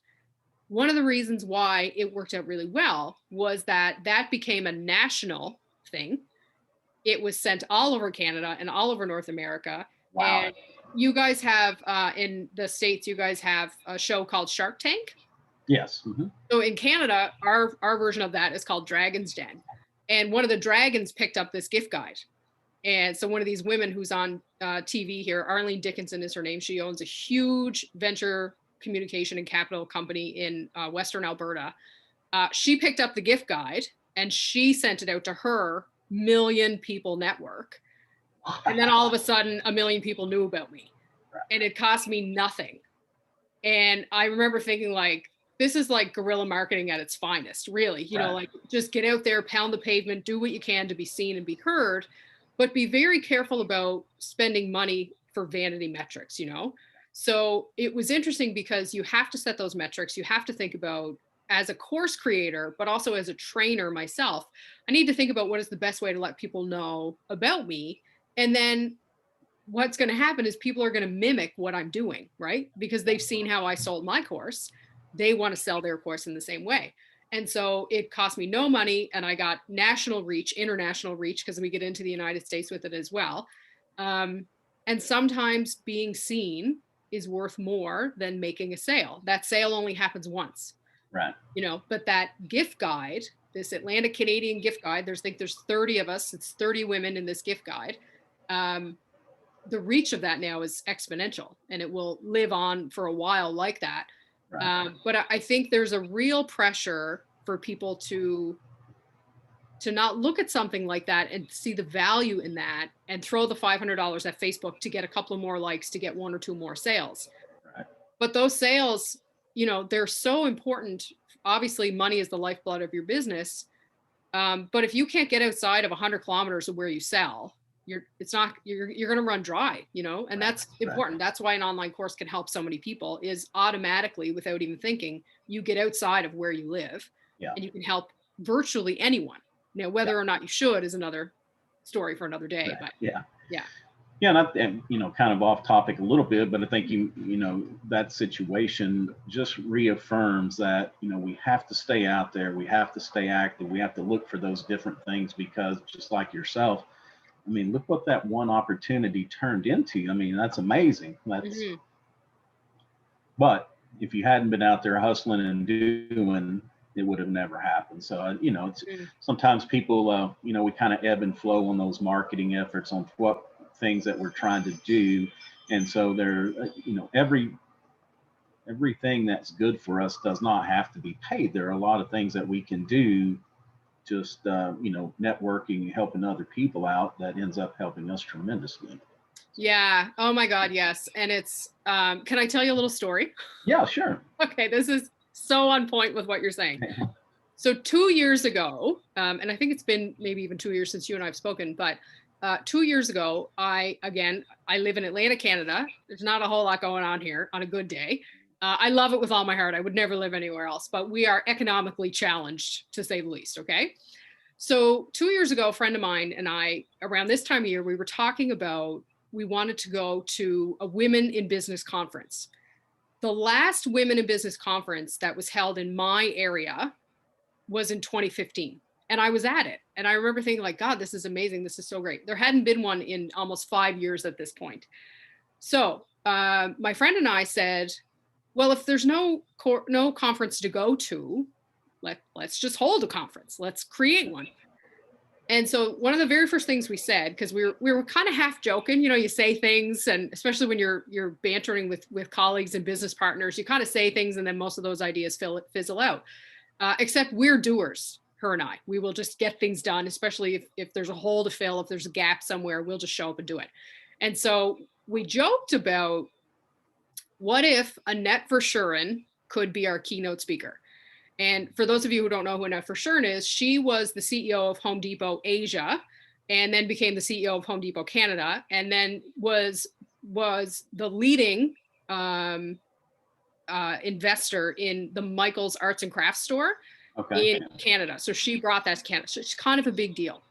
one of the reasons why it worked out really well was that became a national thing. It was sent all over Canada and all over North America. Wow. And you guys have, in the States, you guys have a show called Shark Tank.
Yes. Mm-hmm.
So in Canada, our version of that is called Dragon's Den. And one of the dragons picked up this gift guide. And so one of these women who's on TV here, Arlene Dickinson is her name. She owns a huge venture communication and capital company in Western Alberta. She picked up the gift guide and she sent it out to her million people network. And then all of a sudden, 1 million people knew about me. And it cost me nothing. And I remember thinking, like, this is like guerrilla marketing at its finest, really. You know, like, just get out there, pound the pavement, do what you can to be seen and be heard, but be very careful about spending money for vanity metrics, you know? So it was interesting because you have to set those metrics. You have to think about, as a course creator, but also as a trainer myself, I need to think about what is the best way to let people know about me. And then what's going to happen is people are going to mimic what I'm doing, right? Because they've seen how I sold my course. They want to sell their course in the same way. And so it cost me no money. And I got national reach, international reach, because we get into the United States with it as well. And sometimes being seen is worth more than making a sale. That sale only happens once.
Right.
You know, but that gift guide, this Atlantic Canadian gift guide, there's 30 of us. It's 30 women in this gift guide. The reach of that now is exponential, and it will live on for a while like that. Right. But I think there's a real pressure for people to not look at something like that and see the value in that and throw the $500 at Facebook to get a couple of more likes, to get 1 or 2 more sales. Right. But those sales, you know, they're so important. Obviously, money is the lifeblood of your business. But if you can't get outside of 100 kilometers of where you sell, you're going to run dry, you know, and that's important. That's why an online course can help so many people, is automatically, without even thinking, you get outside of where you live and you can help virtually anyone. Now, whether or not you should is another story for another day. But yeah,
and you know, kind of off topic a little bit, but I think you know, that situation just reaffirms that, you know, we have to stay out there, we have to stay active, we have to look for those different things, because just like yourself, I mean, look what that one opportunity turned into. I mean, that's amazing. That's But if you hadn't been out there hustling and doing, it would have never happened. So, you know, it's sometimes people, you know, we kind of ebb and flow on those marketing efforts, on what things that we're trying to do. And so there, you know, everything that's good for us does not have to be paid. There are a lot of things that we can do, just, you know, networking, helping other people out, that ends up helping us tremendously.
Yeah. Oh my God. Yes. And it's, can I tell you a little story?
Yeah, sure.
Okay. This is so on point with what you're saying. So 2 years ago, and I think it's been maybe even 2 years since you and I have spoken, but 2 years ago, I live in Atlanta, Canada. There's not a whole lot going on here on a good day. I love it with all my heart. I would never live anywhere else, but we are economically challenged, to say the least. Okay. So 2 years ago, a friend of mine and I, around this time of year, we were talking about, we wanted to go to a women in business conference. The last women in business conference that was held in my area was in 2015. And I was at it. And I remember thinking, like, God, this is amazing. This is so great. There hadn't been one in almost 5 years at this point. So my friend and I said, well, if there's no conference to go to, let's just hold a conference. Let's create one. And so one of the very first things we said, because we were kind of half joking, you say things, and especially when you're bantering with colleagues and business partners, you kind of say things and then most of those ideas fizzle out. Except we're doers, her and I. We will just get things done, especially if there's a hole to fill, if there's a gap somewhere, we'll just show up and do it. And so we joked about, what if Annette Verschuren could be our keynote speaker? And for those of you who don't know who Annette Verschuren is, she was the CEO of Home Depot Asia, and then became the CEO of Home Depot Canada, and then was the leading investor in the Michael's Arts and Crafts store in Canada. So she brought that to Canada. So it's kind of a big deal.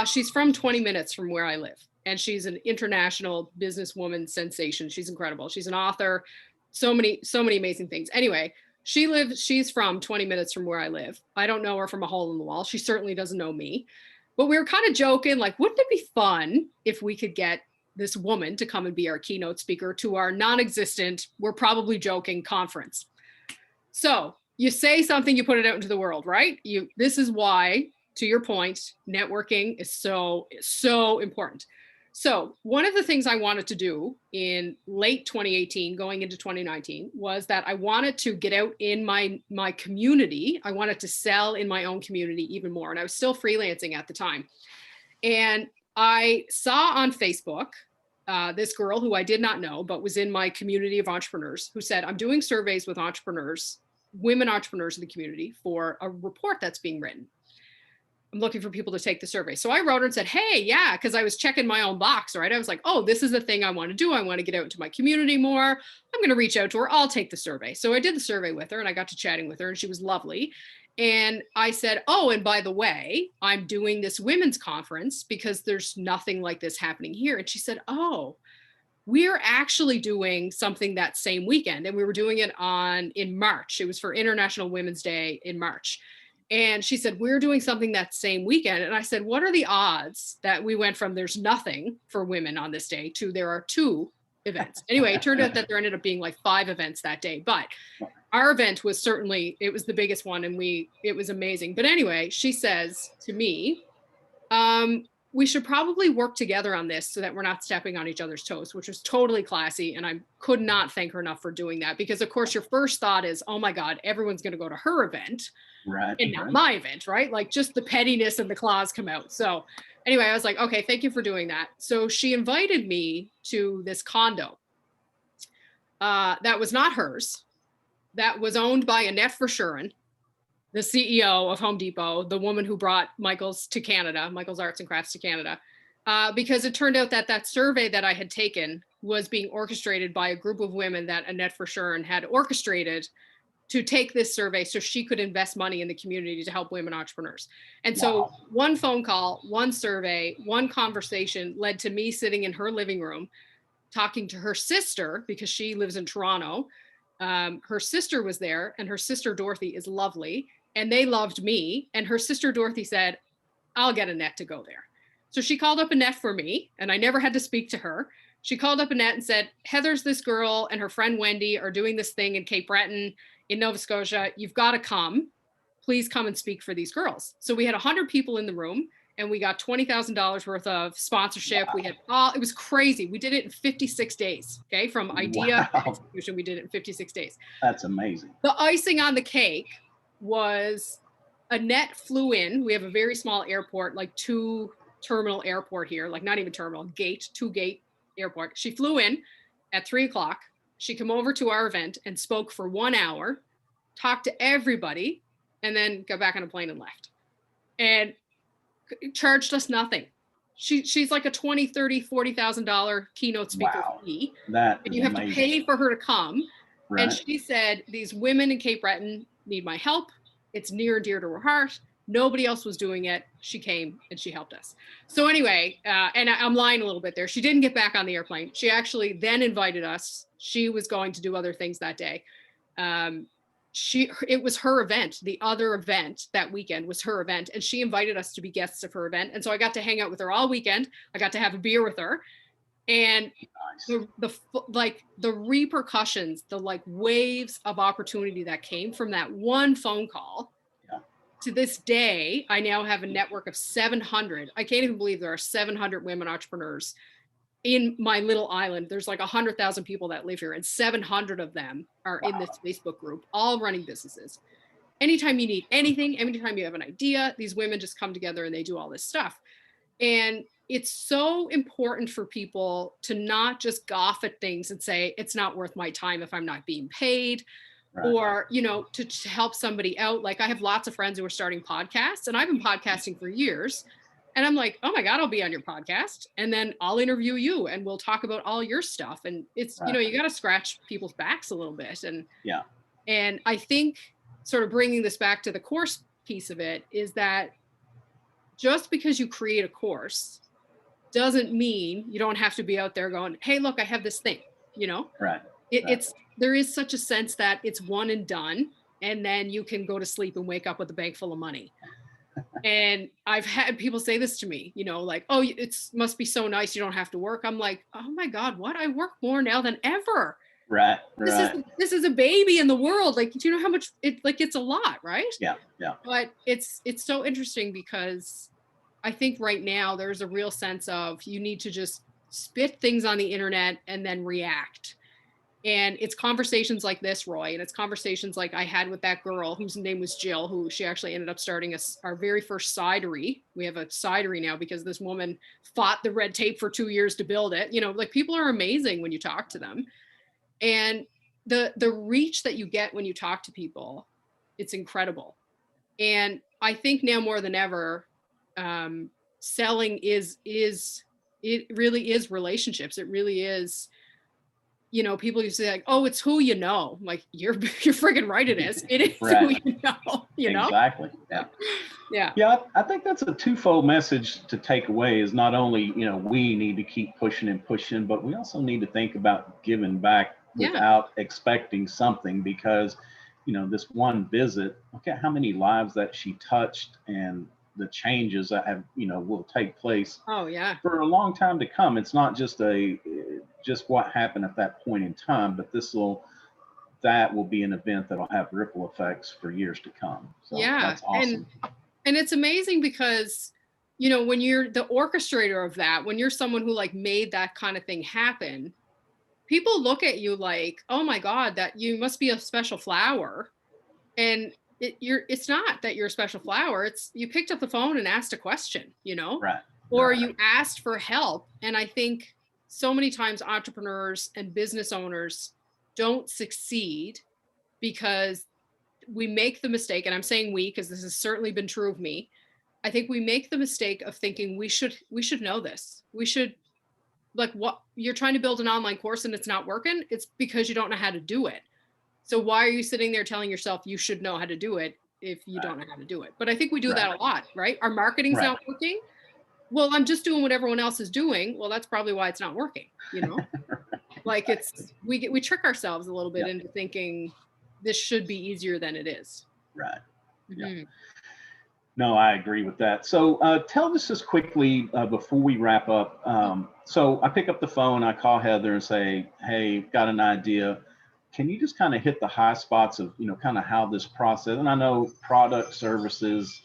She's from 20 minutes from where I live, and she's an international businesswoman sensation. She's incredible. She's an author, so many amazing things. Anyway, she's from 20 minutes from where I live. I don't know her from a hole in the wall. She certainly doesn't know me, but we were kind of joking, like, wouldn't it be fun if we could get this woman to come and be our keynote speaker to our non-existent, we're probably joking, conference. So you say something, you put it out into the world, right? This is why, to your point, networking is so important. So one of the things I wanted to do in late 2018, going into 2019, was that I wanted to get out in my community. I wanted to sell in my own community even more. And I was still freelancing at the time. And I saw on Facebook this girl who I did not know, but was in my community of entrepreneurs, who said, I'm doing surveys with entrepreneurs, women entrepreneurs in the community, for a report that's being written. I'm looking for people to take the survey. So I wrote her and said, hey, yeah, because I was checking my own box, right? I was like, oh, this is the thing I want to do. I want to get out into my community more. I'm going to reach out to her. I'll take the survey. So I did the survey with her, and I got to chatting with her, and she was lovely. And I said, oh, and by the way, I'm doing this women's conference because there's nothing like this happening here. And she said, oh, we're actually doing something that same weekend. And we were doing it in March. It was for International Women's Day in March. And she said, we're doing something that same weekend. And I said, what are the odds that we went from there's nothing for women on this day to there are 2 events? Anyway, it turned out that there ended up being like 5 events that day. But our event was it was the biggest one, and it was amazing. But anyway, she says to me, we should probably work together on this so that we're not stepping on each other's toes, which was totally classy. And I could not thank her enough for doing that, because of course your first thought is, oh my God, everyone's going to go to her event and not my event, right? Like, just the pettiness and the claws come out. So anyway, I was like, okay, thank you for doing that. So she invited me to this condo that was not hers, that was owned by Annette Verschuren, the CEO of Home Depot, the woman who brought Michael's to Canada, Michael's Arts and Crafts to Canada, because it turned out that survey that I had taken was being orchestrated by a group of women that Annette Verschuren had orchestrated to take this survey so she could invest money in the community to help women entrepreneurs. And so one phone call, one survey, one conversation led to me sitting in her living room talking to her sister, because she lives in Toronto. Her sister was there, and her sister Dorothy is lovely, and they loved me. And her sister Dorothy said, I'll get Annette to go there. So she called up Annette for me, and I never had to speak to her. She called up Annette and said, Heather's this girl and her friend Wendy are doing this thing in Cape Breton in Nova Scotia. You've got to come. Please come and speak for these girls. So we had 100 people in the room, and we got $20,000 worth of sponsorship. We had it was crazy. We did it in 56 days. Okay. From idea to execution, we did it in 56 days.
That's amazing.
The icing on the cake was Annette flew in. We have a very small airport, like 2-terminal airport here, like not even terminal, 2-gate airport. She flew in at 3:00. She came over to our event and spoke for 1 hour, talked to everybody, and then got back on a plane and left. And charged us nothing. She's like a $20,000, $30,000, $40,000 keynote speaker fee. And you have to pay for her to come. Right. And she said, these women in Cape Breton need my help. It's near and dear to her heart. Nobody else was doing it. She came and she helped us. So anyway, and I'm lying a little bit there. She didn't get back on the airplane. She actually then invited us. She was going to do other things that day. It was her event. The other event that weekend was her event, and she invited us to be guests of her event. And so I got to hang out with her all weekend. I got to have a beer with her. And
Nice.
the repercussions, the like waves of opportunity that came from that one phone call.
Yeah.
To this day, I now have a network of 700. I can't even believe there are 700 women entrepreneurs in my little island. There's like 100,000 people that live here, and 700 of them are in this Facebook group, all running businesses. Anytime you need anything, anytime you have an idea, these women just come together and they do all this stuff. And it's so important for people to not just scoff at things and say, it's not worth my time if I'm not being paid.
Right.
Or, you know, to help somebody out. Like I have lots of friends who are starting podcasts, and I've been podcasting for years. And I'm like, oh my God, I'll be on your podcast. And then I'll interview you and we'll talk about all your stuff. And it's,
Right.
you know, you got to scratch people's backs a little bit. And
Yeah.
And I think sort of bringing this back to the course piece of it is that just because you create a course doesn't mean you don't have to be out there going, hey, look, I have this thing, you know?
Right.
It's, there is such a sense that it's one and done, and then you can go to sleep and wake up with a bank full of money. And I've had people say this to me, you know, like, oh, it must be so nice you don't have to work. I'm like, oh my God, what? I work more now than ever.
Right.
This is a baby in the world. Like, do you know how much it's a lot, right?
Yeah. Yeah.
But it's so interesting because I think right now there's a real sense of you need to just spit things on the internet and then react. And it's conversations like this, Roy, and it's conversations like I had with that girl whose name was Jill, who she actually ended up starting our very first cidery. We have a cidery now because this woman fought the red tape for 2 years to build it. You know, like people are amazing when you talk to them. And the reach that you get when you talk to people, it's incredible. And I think now more than ever, selling it really is relationships. It really is, you know, people used to say like, oh, it's who you know. Like you're friggin' right. It is. It is
Right.
who you know. You know.
Exactly. Yeah.
Yeah.
Yeah. I think that's a twofold message to take away. Is not only, you know, we need to keep pushing and pushing, but we also need to think about giving back without expecting something, because, you know, this one visit, look at how many lives that she touched and the changes that have, you know, will take place
Oh yeah.
for a long time to come. It's not just just what happened at that point in time, but that will be an event that'll have ripple effects for years to come. So
Yeah.
that's awesome.
And it's amazing because, you know, when you're the orchestrator of that, when you're someone who like made that kind of thing happen, people look at you like, oh my God, that you must be a special flower. And it's not that you're a special flower. It's you picked up the phone and asked a question, you know,
Right.
or
Right.
you asked for help. And I think so many times entrepreneurs and business owners don't succeed because we make the mistake, and I'm saying we, because this has certainly been true of me. I think we make the mistake of thinking we should know this. We should, like, what you're trying to build an online course and it's not working. It's because you don't know how to do it. So why are you sitting there telling yourself you should know how to do it if you don't know how to do it? But I think we do that a lot, right? Our marketing's not working. Well, I'm just doing what everyone else is doing. Well, that's probably why it's not working, you know? Like we trick ourselves a little bit into thinking this should be easier than it is.
Right.
Mm-hmm.
Yeah. No, I agree with that. So tell us just quickly before we wrap up. So I pick up the phone, I call Heather and say, hey, got an idea. Can you just kind of hit the high spots of, you know, kind of how this process, and I know product, services,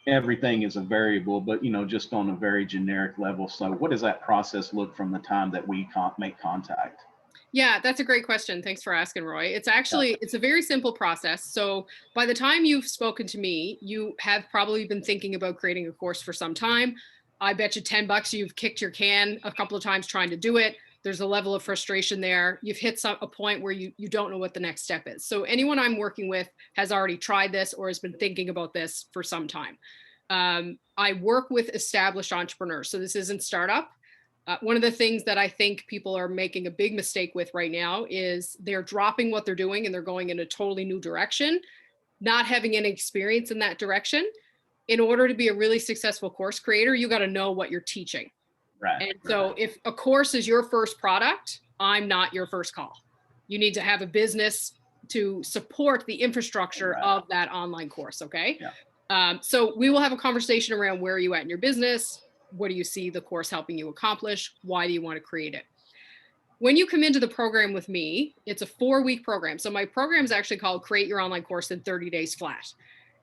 everything is a variable, but, you know, just on a very generic level. So what does that process look from the time that we make contact?
Yeah, that's a great question. Thanks for asking, Roy. It's actually, it's a very simple process. So by the time you've spoken to me, you have probably been thinking about creating a course for some time. I bet you $10 you've kicked your can a couple of times trying to do it. There's a level of frustration there. You've hit a point where you don't know what the next step is. So anyone I'm working with has already tried this or has been thinking about this for some time. I work with established entrepreneurs. So this isn't startup. One of the things that I think people are making a big mistake with right now is they're dropping what they're doing and they're going in a totally new direction, not having any experience in that direction. In order to be a really successful course creator, you got to know what you're teaching.
Right.
And so if a course is your first product, I'm not your first call. You need to have a business to support the infrastructure of that online course. Okay.
Yeah.
So we will have a conversation around where are you at in your business? What do you see the course helping you accomplish? Why do you want to create it? When you come into the program with me, it's a 4-week program. So my program is actually called Create Your Online Course in 30 Days Flat.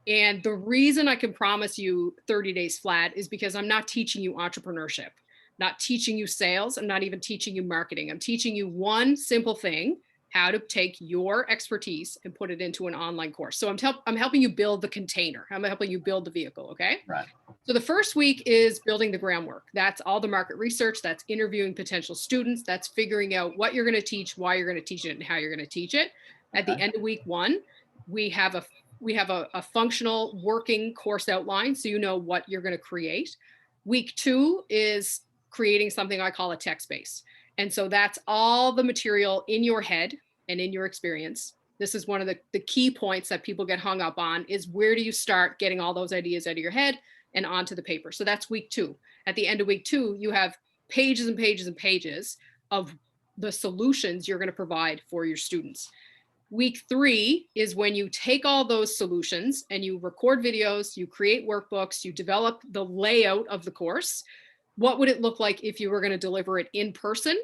And the reason I can promise you 30 days flat is because I'm not teaching you entrepreneurship, not teaching you sales. I'm not even teaching you marketing. I'm teaching you one simple thing, how to take your expertise and put it into an online course. So I'm helping you build the container. I'm helping you build the vehicle. Okay.
Right.
So the first week is building the groundwork. That's all the market research. That's interviewing potential students. That's figuring out what you're going to teach, why you're going to teach it, and how you're going to teach it. At the end of week 1, we have a functional working course outline, so you know what you're going to create. Week 2 is creating something I call a text base. And so that's all the material in your head and in your experience. This is one of the key points that people get hung up on, is where do you start getting all those ideas out of your head and onto the paper. So that's week 2. At the end of week 2, you have pages and pages and pages of the solutions you're going to provide for your students. Week 3 is when you take all those solutions and you record videos, you create workbooks, you develop the layout of the course. What would it look like if you were going to deliver it in person?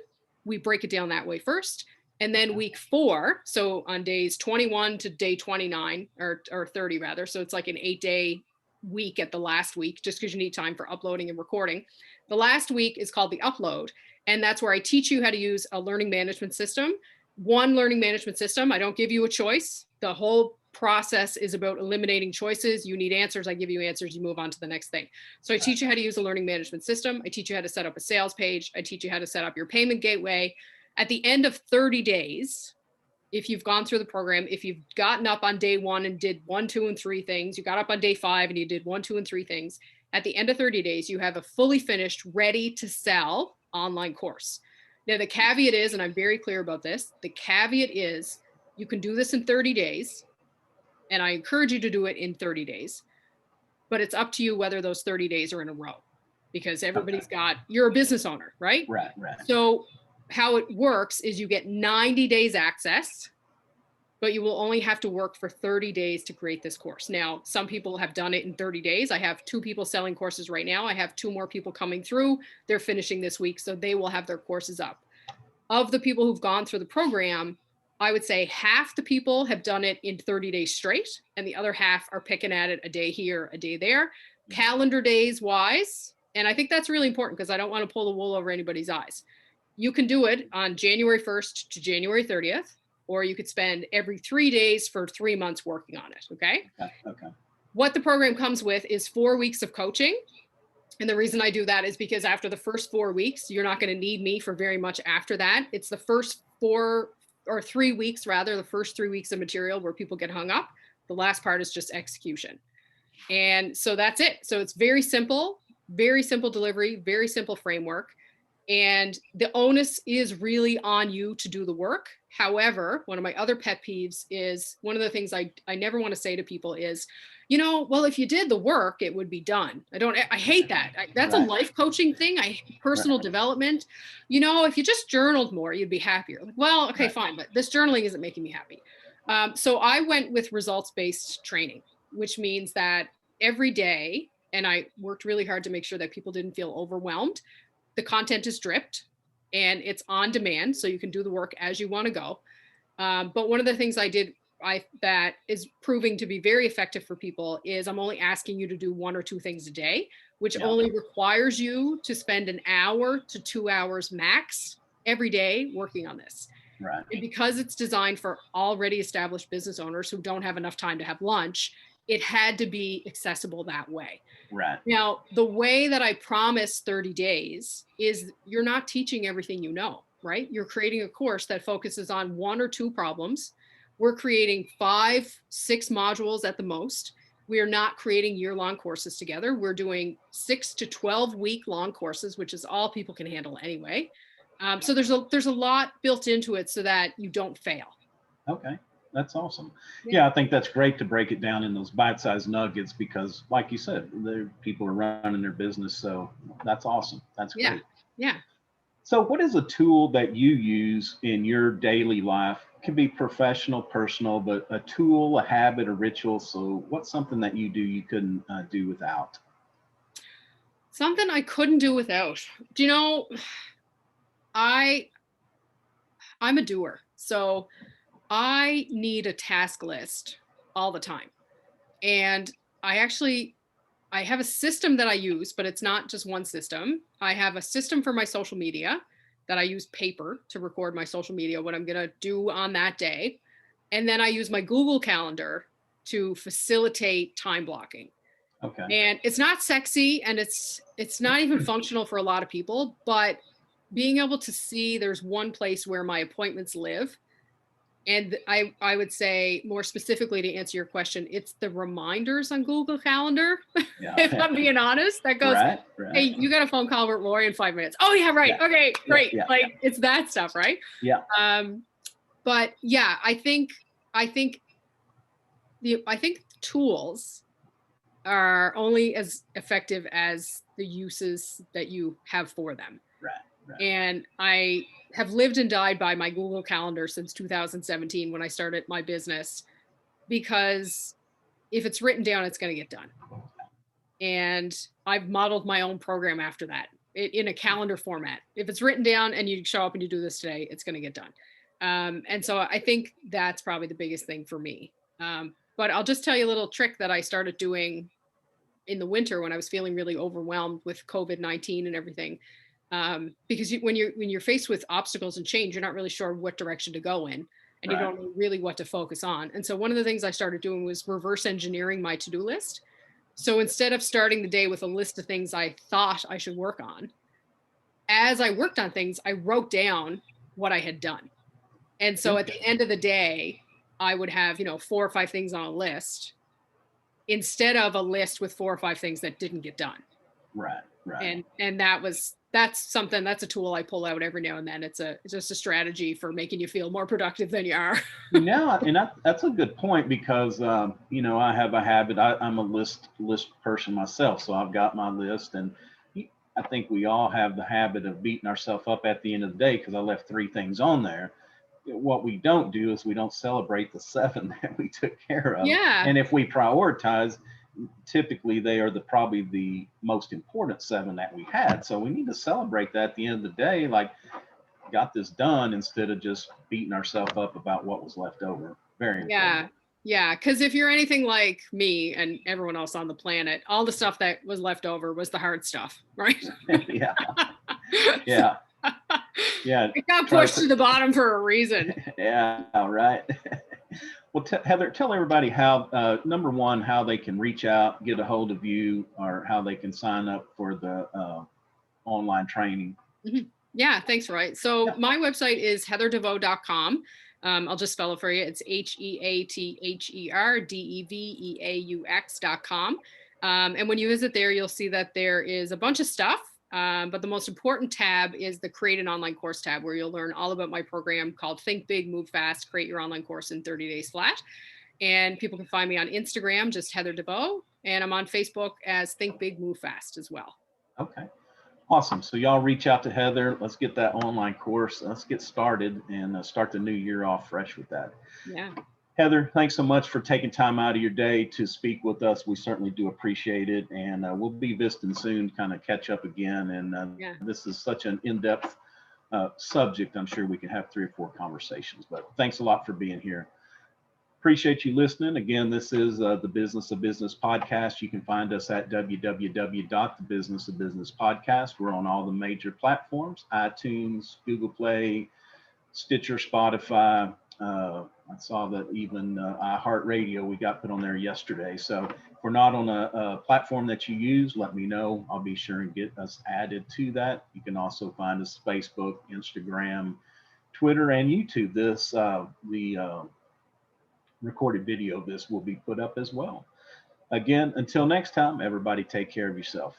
We break it down that way first. And then week 4, so on days 21 to day 29, or 30 rather, so it's like an 8-day week at the last week, just because you need time for uploading and recording. The last week is called the upload. And that's where I teach you how to use a learning management system. One learning management system. I don't give you a choice. The whole process is about eliminating choices. You need answers. I give you answers. You move on to the next thing. So I teach you how to use a learning management system. I teach you how to set up a sales page. I teach you how to set up your payment gateway. At the end of 30 days, if you've gone through the program, if you've gotten up on day 1 and did 1, 2, and 3 things, you got up on day 5 and you did 1, 2, and 3 things, at the end of 30 days, you have a fully finished, ready to sell online course. Now, the caveat is, and I'm very clear about this, the caveat is you can do this in 30 days, and I encourage you to do it in 30 days, but it's up to you whether those 30 days are in a row, because everybody's you're a business owner, right?
Right.
So how it works is you get 90 days access, but you will only have to work for 30 days to create this course. Now, some people have done it in 30 days. I have 2 people selling courses right now. I have 2 more people coming through. They're finishing this week, so they will have their courses up. Of the people who've gone through the program, I would say half the people have done it in 30 days straight, and the other half are picking at it a day here, a day there, calendar days wise. And I think that's really important, because I don't want to pull the wool over anybody's eyes. You can do it on January 1st to January 30th, or you could spend every 3 days for 3 months working on it. Okay. What the program comes with is 4 weeks of coaching. And the reason I do that is because after the first 4 weeks, you're not going to need me for very much after that. It's the first 3 weeks, rather, the first 3 weeks of material where people get hung up. The last part is just execution. And so that's it. So it's very simple delivery, very simple framework. And the onus is really on you to do the work. However, one of my other pet peeves is, one of the things I never want to say to people is, well, if you did the work, it would be done. I hate that. That's a life coaching thing. Personal development. If you just journaled more, you'd be happier. Like, well, okay, fine. But this journaling isn't making me happy. So I went with results-based training, which means that every day, and I worked really hard to make sure that people didn't feel overwhelmed. The content is dripped and it's on demand, so you can do the work as you want to go. But one of the things I did that is proving to be very effective for people is I'm only asking you to do 1 or 2 things a day, which only requires you to spend an hour to 2 hours max every day working on this.
Right.
And because it's designed for already established business owners who don't have enough time to have lunch, it had to be accessible that way.
Right.
Now, the way that I promise 30 days is you're not teaching everything you know, right? You're creating a course that focuses on 1 or 2 problems. We're creating 5, 6 modules at the most. We are not creating year-long courses together. We're doing 6 to 12 week-long courses, which is all people can handle anyway. So there's a lot built into it so that you don't fail.
Okay. That's awesome. Yeah, I think that's great to break it down in those bite-sized nuggets, because like you said, people are running their business. So that's awesome. That's great.
Yeah.
So what is a tool that you use in your daily life? It can be professional, personal, but a tool, a habit, a ritual. So what's something that you do you couldn't do without?
Something I couldn't do without. Do you know, I I'm a doer. So I need a task list all the time. And I actually I have a system that I use, but it's not just one system. I have a system for my social media that I use paper to record my social media, what I'm going to do on that day. And then I use my Google Calendar to facilitate time blocking.
Okay.
And it's not sexy and it's not even functional for a lot of people, but being able to see there's one place where my appointments live. And I would say more specifically to answer your question, it's the reminders on Google Calendar.
Yeah.
If I'm being honest, that goes,
Right.
hey, you got a phone call with Lori in 5 minutes. Oh yeah, right.
Yeah.
Okay, great.
Yeah.
Like it's that stuff, right?
Yeah.
But yeah, I think I think tools are only as effective as the uses that you have for them.
Right. Right.
And I have lived and died by my Google Calendar since 2017 when I started my business, because if it's written down, it's going to get done. And I've modeled my own program after that in a calendar format. If it's written down and you show up and you do this today, it's going to get done. And so I think that's probably the biggest thing for me. But I'll just tell you a little trick that I started doing in the winter when I was feeling really overwhelmed with COVID-19 and everything. Because when you're faced with obstacles and change, you're not really sure what direction to go in, and you
Right.
don't know really what to focus on. And so one of the things I started doing was reverse engineering my to-do list. So instead of starting the day with a list of things I thought I should work on, as I worked on things, I wrote down what I had done. And so at the end of the day, I would have, 4 or 5 things on a list instead of a list with 4 or 5 things that didn't get done.
Right. Right.
And that's a tool I pull out every now and then. It's just a strategy for making you feel more productive than you are.
That's a good point because I have a habit. I'm a list person myself, so I've got my list, and I think we all have the habit of beating ourselves up at the end of the day because I left 3 things on there. What we don't do is we don't celebrate the 7 that we took care of.
Yeah.
And if we prioritize, typically they are probably the most important 7 that we had. So we need to celebrate that at the end of the day, like got this done, instead of just beating ourselves up about what was left over. Very important.
Yeah. Because if you're anything like me and everyone else on the planet, all the stuff that was left over was the hard stuff, right?
Yeah. Yeah. Yeah.
It got pushed to the bottom for a reason.
Yeah. Right. Well, Heather, tell everybody how, number one, how they can reach out, get a hold of you, or how they can sign up for the online training.
Mm-hmm. Yeah, thanks, Roy. So my website is heatherdeveaux.com. I'll just spell it for you. It's HeatherDeveaux.com. And when you visit there, you'll see that there is a bunch of stuff. But the most important tab is the Create an Online Course tab, where you'll learn all about my program called Think Big, Move Fast, Create Your Online Course in 30 Days Flat. And people can find me on Instagram, just Heather Deveaux, and I'm on Facebook as Think Big, Move Fast as well.
Okay. Awesome. So y'all reach out to Heather. Let's get that online course. Let's get started and start the new year off fresh with that.
Yeah.
Heather, thanks so much for taking time out of your day to speak with us. We certainly do appreciate it. And we'll be visiting soon, kind of catch up again. And this is such an in-depth subject. I'm sure we can have 3 or 4 conversations, but thanks a lot for being here. Appreciate you listening. Again, this is the Business of Business podcast. You can find us at www.thebusinessofbusinesspodcast. We're on all the major platforms: iTunes, Google Play, Stitcher, Spotify. I saw that even iHeartRadio we got put on there yesterday. So if we're not on a platform that you use, let me know. I'll be sure and get us added to that. You can also find us Facebook, Instagram, Twitter, and YouTube. The recorded video of this will be put up as well. Again, until next time, everybody take care of yourself.